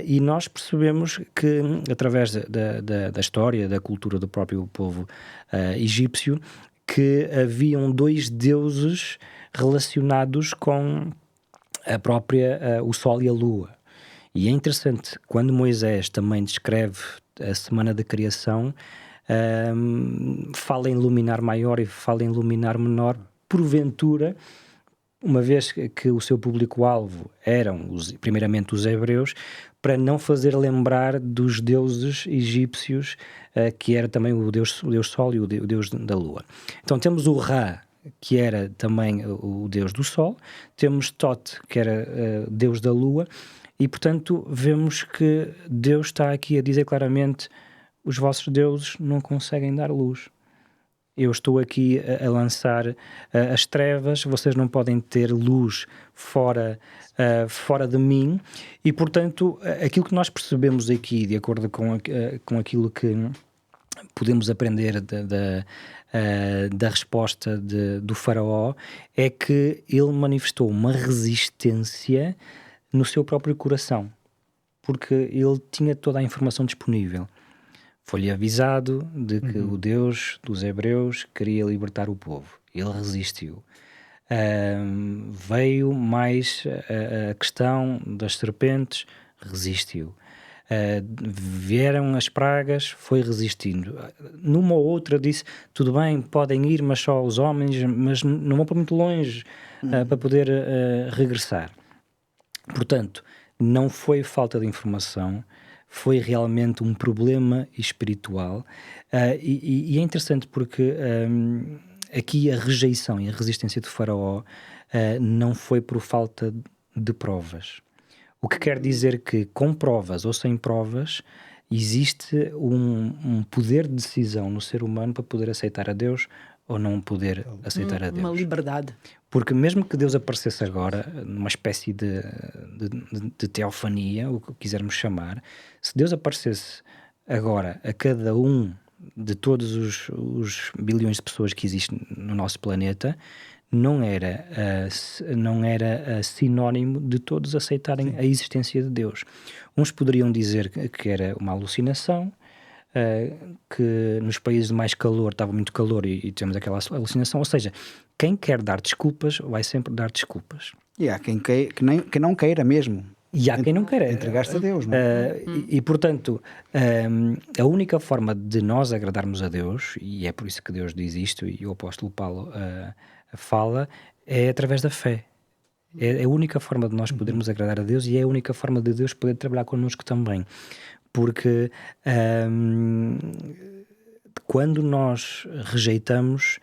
e nós percebemos que através da história, da cultura do próprio povo egípcio, que haviam dois deuses relacionados com o Sol e a Lua. E é interessante, quando Moisés também descreve a semana da criação, fala em luminar maior e fala em luminar menor, porventura, uma vez que o seu público-alvo eram primeiramente os hebreus, para não fazer lembrar dos deuses egípcios, que era também o Deus Sol e o Deus da Lua. Então temos o Ra, que era também o Deus do Sol, temos Tot, que era Deus da Lua, e portanto vemos que Deus está aqui a dizer claramente: os vossos deuses não conseguem dar luz. Eu estou aqui a lançar as trevas, vocês não podem ter luz fora de mim, e portanto aquilo que nós percebemos aqui, de acordo com aquilo que podemos aprender da resposta do Faraó, é que ele manifestou uma resistência no seu próprio coração, porque ele tinha toda a informação disponível. Foi-lhe avisado de que o Deus dos hebreus queria libertar o povo. Ele resistiu. Veio mais a questão das serpentes, resistiu. Vieram as pragas, foi resistindo. Numa ou outra disse: tudo bem, podem ir, mas só os homens, mas não vão para muito longe para poder regressar. Portanto, não foi falta de informação, foi realmente um problema espiritual, e é interessante porque aqui a rejeição e a resistência de Faraó não foi por falta de provas. O que quer dizer que, com provas ou sem provas, existe um poder de decisão no ser humano para poder aceitar a Deus ou não poder aceitar a Deus. Uma liberdade. Porque mesmo que Deus aparecesse agora, numa espécie de teofania, o que quisermos chamar, se Deus aparecesse agora a cada um de todos os bilhões de pessoas que existem no nosso planeta, não era sinónimo de todos aceitarem a existência de Deus. Uns poderiam dizer que era uma alucinação, que nos países de mais calor estava muito calor e temos aquela alucinação, ou seja, quem quer dar desculpas vai sempre dar desculpas. E há quem não queira mesmo. E há quem não queira. Entregar-se a Deus, não é? Portanto, a única forma de nós agradarmos a Deus, e é por isso que Deus diz isto, e o apóstolo Paulo fala, é através da fé. É a única forma de nós podermos agradar a Deus e é a única forma de Deus poder trabalhar connosco também. Porque quando nós rejeitamos,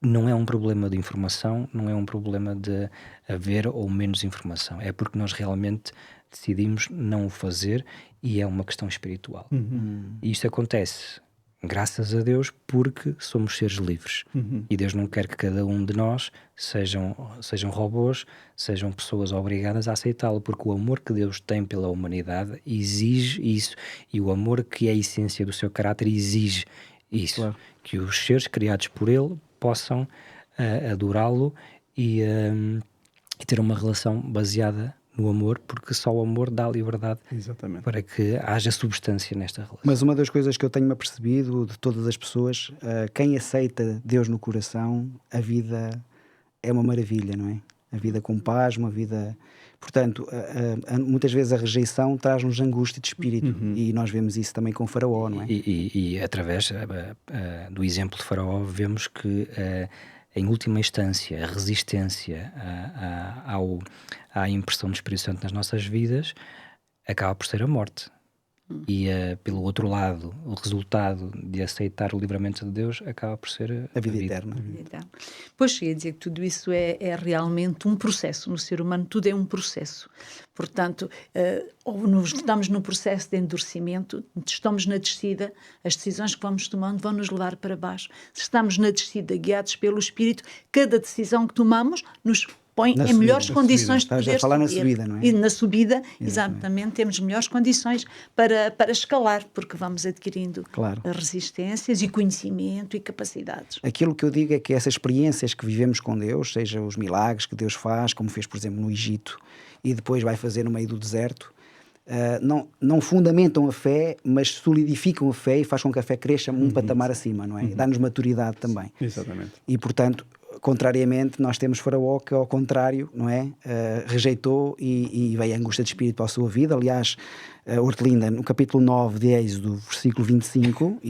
não é um problema de informação, não é um problema de haver ou menos informação. É porque nós realmente decidimos não o fazer e é uma questão espiritual. E isto acontece, graças a Deus, porque somos seres livres. E Deus não quer que cada um de nós sejam robôs, sejam pessoas obrigadas a aceitá-lo, porque o amor que Deus tem pela humanidade exige isso. E o amor que é a essência do seu caráter exige isso. Claro. Que os seres criados por Ele possam adorá-lo e ter uma relação baseada no amor, porque só o amor dá liberdade. Exatamente. Para que haja substância nesta relação. Mas uma das coisas que eu tenho-me apercebido de todas as pessoas, quem aceita Deus no coração, a vida é uma maravilha, não é? A vida com paz, uma vida... Portanto, muitas vezes a rejeição traz-nos angústia de espírito, e nós vemos isso também com Faraó, não é? E através do exemplo de Faraó vemos que em última instância a resistência à impressão do Espírito Santo nas nossas vidas acaba por ser a morte. E pelo outro lado, o resultado de aceitar o livramento de Deus acaba por ser a vida eterna. Pois cheguei a dizer que tudo isso é realmente um processo no ser humano, tudo é um processo. Portanto, ou estamos num processo de endurecimento, estamos na descida, as decisões que vamos tomando vão nos levar para baixo. Se estamos na descida, guiados pelo Espírito, cada decisão que tomamos nos põe em melhores condições de poder subir. Estás a falar na subida, não é? E na subida, exatamente, temos melhores condições para escalar, porque vamos adquirindo resistências e conhecimento e capacidades. Aquilo que eu digo é que essas experiências que vivemos com Deus, seja os milagres que Deus faz, como fez, por exemplo, no Egito, e depois vai fazer no meio do deserto, não fundamentam a fé, mas solidificam a fé e faz com que a fé cresça um patamar acima, não é? Dá-nos maturidade também. Exatamente. E, portanto, contrariamente, nós temos Faraó que, ao contrário, não é? Rejeitou e veio a angústia de espírito para a sua vida. Aliás, Hortelinda, no capítulo 9 de Êxodo, versículo 25,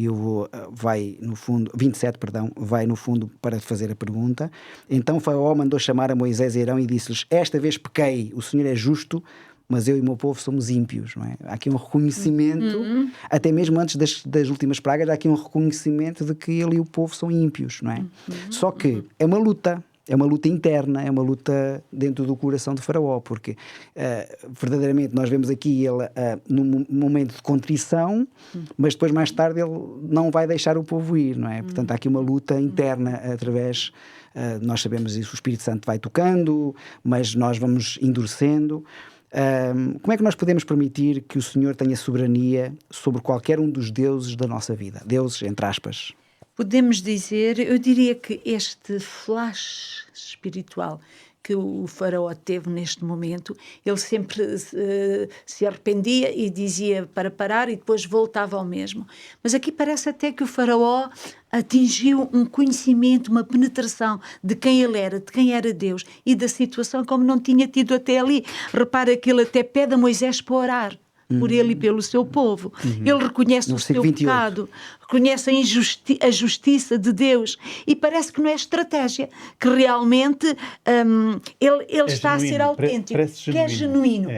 vai no fundo, 27, perdão, vai no fundo para fazer a pergunta. Então Faraó mandou chamar a Moisés e Arão e disse-lhes: esta vez pequei, o Senhor é justo, mas eu e o meu povo somos ímpios, não é? Há aqui um reconhecimento, até mesmo antes das últimas pragas, há aqui um reconhecimento de que ele e o povo são ímpios, não é? Só que é uma luta interna, é uma luta dentro do coração de Faraó, porque verdadeiramente nós vemos aqui ele num momento de contrição, mas depois mais tarde ele não vai deixar o povo ir, não é? Portanto há aqui uma luta interna através, nós sabemos isso, o Espírito Santo vai tocando, mas nós vamos endurecendo. Como é que nós podemos permitir que o Senhor tenha soberania sobre qualquer um dos deuses da nossa vida? Deuses, entre aspas. Podemos dizer, eu diria que este flash espiritual que o Faraó teve neste momento, ele sempre se arrependia e dizia para parar e depois voltava ao mesmo. Mas aqui parece até que o Faraó atingiu um conhecimento, uma penetração de quem ele era, de quem era Deus e da situação como não tinha tido até ali. Repara que ele até pede a Moisés para orar por ele e pelo seu povo. Ele reconhece o seu pecado, reconhece a justiça de Deus e parece que não é estratégia, que realmente ele está genuíno, a ser autêntico, que é genuíno.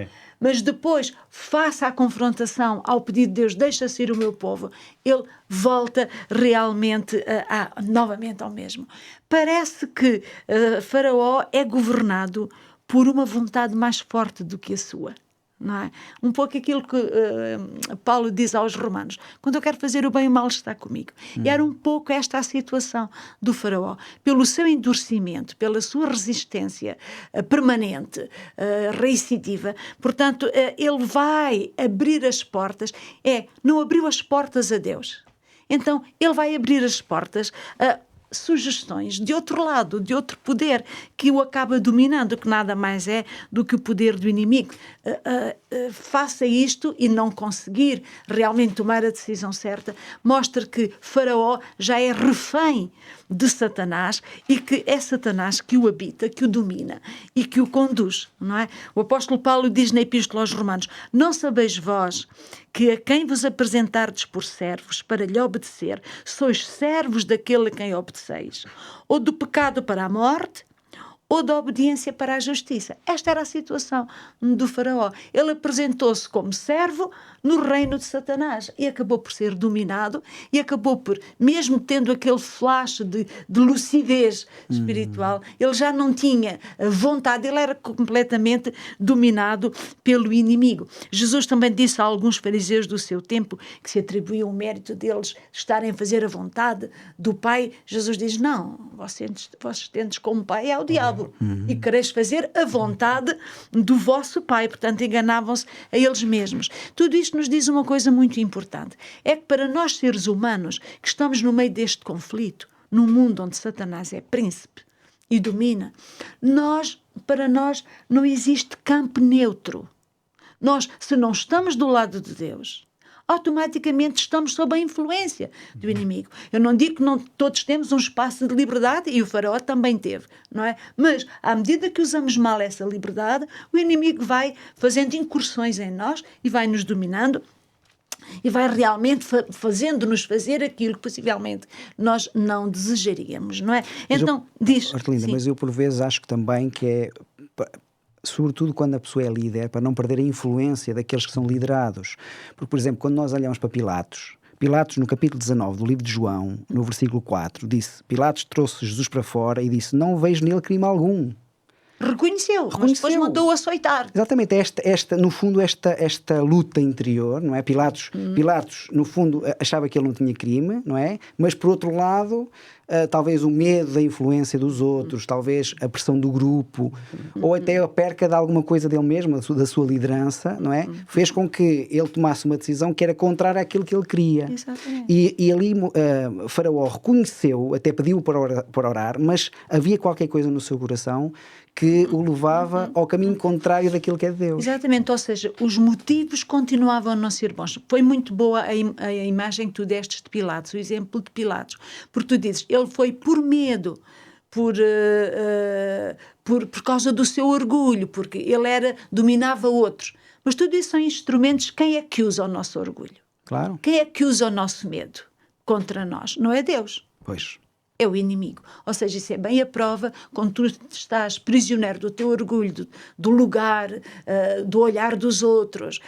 Mas depois, face à confrontação, ao pedido de Deus, deixa ser o meu povo, ele volta realmente novamente ao mesmo. Parece que Faraó é governado por uma vontade mais forte do que a sua. não é? Um pouco aquilo que Paulo diz aos Romanos: quando eu quero fazer o bem, o mal está comigo. E era um pouco esta a situação do faraó. Pelo seu endurecimento, pela sua resistência permanente, reincidiva, portanto, ele vai abrir as portas. Não abriu as portas a Deus. Então, ele vai abrir as portas a sugestões de outro lado, de outro poder que o acaba dominando, que nada mais é do que o poder do inimigo. Faça isto e não conseguir realmente tomar a decisão certa, mostra que Faraó já é refém de Satanás e que é Satanás que o habita, que o domina e que o conduz, não é? O apóstolo Paulo diz na Epístola aos Romanos: não sabeis vós que a quem vos apresentardes por servos para lhe obedecer, sois servos daquele a quem obedeceis, ou do pecado para a morte, ou da obediência para a justiça. Esta era a situação do faraó. Ele apresentou-se como servo no reino de Satanás e acabou por ser dominado e acabou por, mesmo tendo aquele flash de lucidez espiritual, ele já não tinha vontade, ele era completamente dominado pelo inimigo. Jesus também disse a alguns fariseus do seu tempo que se atribuíam o mérito deles estarem a fazer a vontade do Pai. Jesus diz: não, vós tendes como Pai é o diabo. E quereis fazer a vontade do vosso Pai. Portanto, enganavam-se a eles mesmos. Tudo isto nos diz uma coisa muito importante: é que para nós seres humanos que estamos no meio deste conflito, num mundo onde Satanás é príncipe e domina, para nós não existe campo neutro. Nós, se não estamos do lado de Deus, automaticamente estamos sob a influência do inimigo. Eu não digo que não todos temos um espaço de liberdade, e o faraó também teve, não é? Mas, à medida que usamos mal essa liberdade, o inimigo vai fazendo incursões em nós e vai nos dominando e vai realmente fazendo-nos fazer aquilo que possivelmente nós não desejaríamos, não é? Então, diz... Artelinda, mas eu por vezes acho que também que é... sobretudo quando a pessoa é líder, para não perder a influência daqueles que são liderados. Porque, por exemplo, quando nós olhamos para Pilatos, no capítulo 19 do livro de João, no versículo 4, disse: Pilatos trouxe Jesus para fora e disse: não vejo nele crime algum. Reconheceu, mas depois mandou-o açoitar. Exatamente, no fundo, esta luta interior, não é? Pilatos, no fundo, achava que ele não tinha crime, não é? Mas, por outro lado, talvez o medo da influência dos outros, talvez a pressão do grupo, ou até a perca de alguma coisa dele mesmo, da sua liderança, não é? Fez com que ele tomasse uma decisão que era contrária àquilo que ele queria. Exatamente. E ali Faraó reconheceu, até pediu para orar, mas havia qualquer coisa no seu coração que o levava ao caminho contrário daquilo que é de Deus. Exatamente, ou seja, os motivos continuavam a não ser bons. Foi muito boa a imagem que tu destes de Pilatos, o exemplo de Pilatos, porque tu dizes, ele foi por medo, por causa do seu orgulho, porque ele dominava outros. Mas tudo isso são instrumentos. Quem é que usa o nosso orgulho? Claro. Quem é que usa o nosso medo contra nós? Não é Deus. Pois. É o inimigo. Ou seja, isso é bem a prova quando tu estás prisioneiro do teu orgulho, do lugar, do olhar dos outros,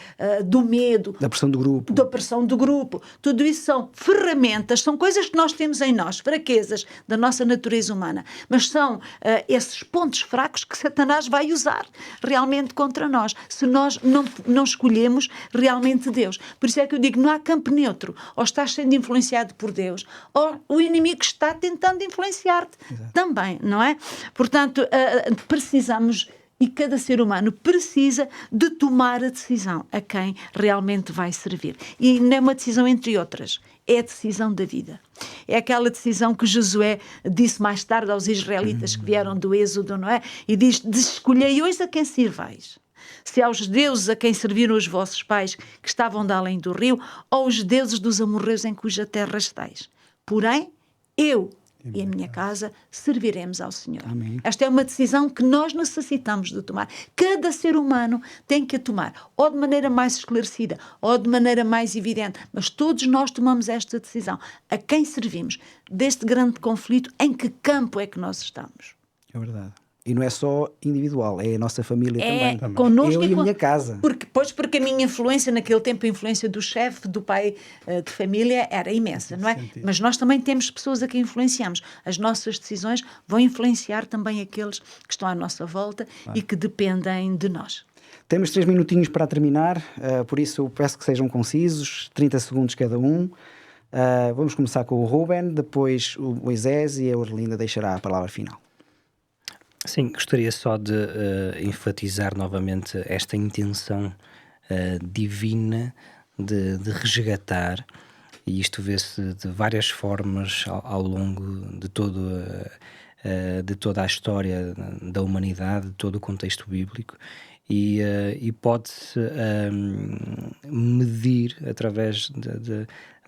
do medo. Da pressão do grupo. Da pressão do grupo. Tudo isso são ferramentas, são coisas que nós temos em nós, fraquezas da nossa natureza humana. Mas são esses pontos fracos que Satanás vai usar realmente contra nós, se nós não escolhemos realmente Deus. Por isso é que eu digo, não há campo neutro. Ou estás sendo influenciado por Deus, ou o inimigo está tentando influenciar-te. Exato. Também, não é? Portanto, precisamos, e cada ser humano precisa de tomar a decisão a quem realmente vai servir. E não é uma decisão entre outras, é a decisão da vida. É aquela decisão que Josué disse mais tarde aos israelitas que vieram do Êxodo, não é? E diz: escolhei hoje a quem servais. Se aos deuses a quem serviram os vossos pais que estavam de além do rio, ou os deuses dos amorreus em cuja terra estáis. Porém, eu e a minha casa serviremos ao Senhor. Amém. Esta é uma decisão que nós necessitamos de tomar. Cada ser humano tem que a tomar, ou de maneira mais esclarecida, ou de maneira mais evidente, mas todos nós tomamos esta decisão. A quem servimos? Deste grande conflito, em que campo é que nós estamos? É verdade. E não é só individual, é a nossa família também. Connosco eu e a minha casa. Porque a minha influência, naquele tempo, a influência do chefe, do pai de família, era imensa, não é? Mas nós também temos pessoas a quem influenciamos. As nossas decisões vão influenciar também aqueles que estão à nossa volta e que dependem de nós. Temos 3 minutinhos para terminar, por isso eu peço que sejam concisos, 30 segundos cada um. Vamos começar com o Ruben, depois o Moisés e a Orlinda deixará a palavra final. Sim, gostaria só de enfatizar novamente esta intenção divina de resgatar, e isto vê-se de várias formas ao longo de toda a história da humanidade, de todo o contexto bíblico, e pode-se medir através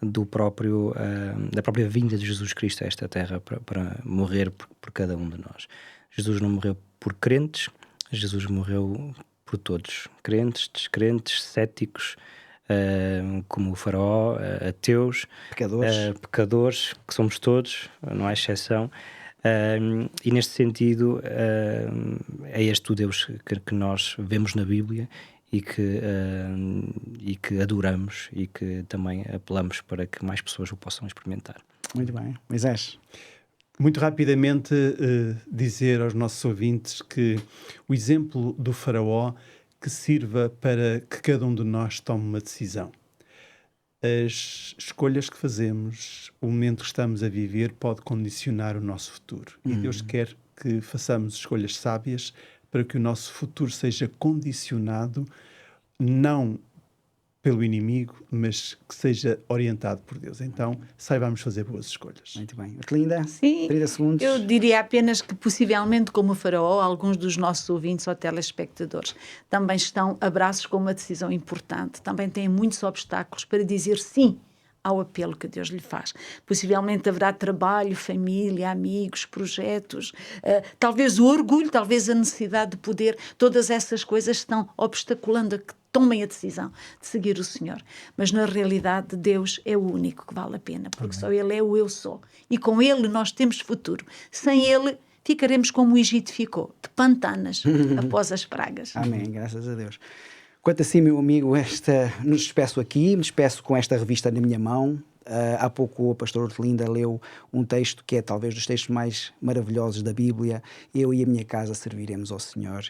da própria vinda de Jesus Cristo a esta terra para morrer por cada um de nós. Jesus não morreu por crentes, Jesus morreu por todos, crentes, descrentes, céticos, como o faraó, ateus, pecadores, que somos todos, não há exceção. E neste sentido é este o Deus que nós vemos na Bíblia e que adoramos, e que também apelamos para que mais pessoas o possam experimentar. Muito bem. Moisés? Muito rapidamente dizer aos nossos ouvintes que o exemplo do faraó que sirva para que cada um de nós tome uma decisão. As escolhas que fazemos, o momento que estamos a viver, pode condicionar o nosso futuro. E Deus quer que façamos escolhas sábias para que o nosso futuro seja condicionado não pelo inimigo, mas que seja orientado por Deus. Então, saibamos fazer boas escolhas. Muito bem. Linda? Sim, 30 segundos. eu diria apenas que, possivelmente, como o faraó, alguns dos nossos ouvintes ou telespectadores também estão a braços com uma decisão importante, também têm muitos obstáculos para dizer sim ao apelo que Deus lhe faz. Possivelmente haverá trabalho, família, amigos, projetos, talvez o orgulho, talvez a necessidade de poder, todas essas coisas estão obstaculando a que tomem a decisão de seguir o Senhor. Mas na realidade Deus é o único que vale a pena, porque só Ele é o eu sou. E com Ele nós temos futuro. Sem Ele ficaremos como o Egito ficou, de pantanas após as pragas. Amém, graças a Deus. Quanto a si, meu amigo, me despeço aqui, me despeço com esta revista na minha mão. Há pouco a pastora Orlinda leu um texto que é talvez dos textos mais maravilhosos da Bíblia. Eu e a minha casa serviremos ao Senhor.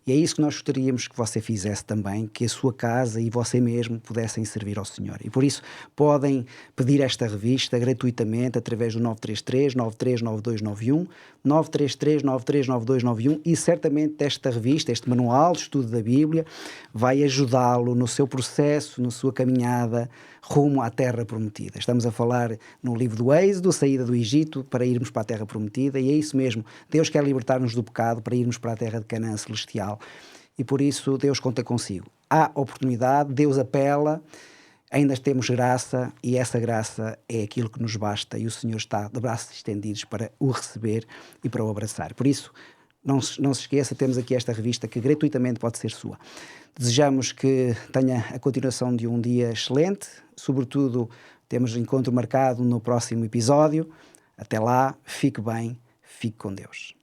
E é isso que nós gostaríamos que você fizesse também, que a sua casa e você mesmo pudessem servir ao Senhor. E por isso podem pedir esta revista gratuitamente através do 933-939291, 933-939291, e certamente esta revista, este manual de estudo da Bíblia, vai ajudá-lo no seu processo, na sua caminhada rumo à Terra Prometida. Estamos a falar no livro do Êxodo, saída do Egito para irmos para a Terra Prometida, e é isso mesmo. Deus quer libertar-nos do pecado para irmos para a Terra de Canaã Celestial. E por isso Deus conta consigo. Há oportunidade, Deus apela, ainda temos graça, e essa graça é aquilo que nos basta, e o Senhor está de braços estendidos para o receber e para o abraçar. Por isso, não se esqueça, temos aqui esta revista que gratuitamente pode ser sua. Desejamos que tenha a continuação de um dia excelente, sobretudo temos encontro marcado no próximo episódio. Até lá, fique bem, fique com Deus.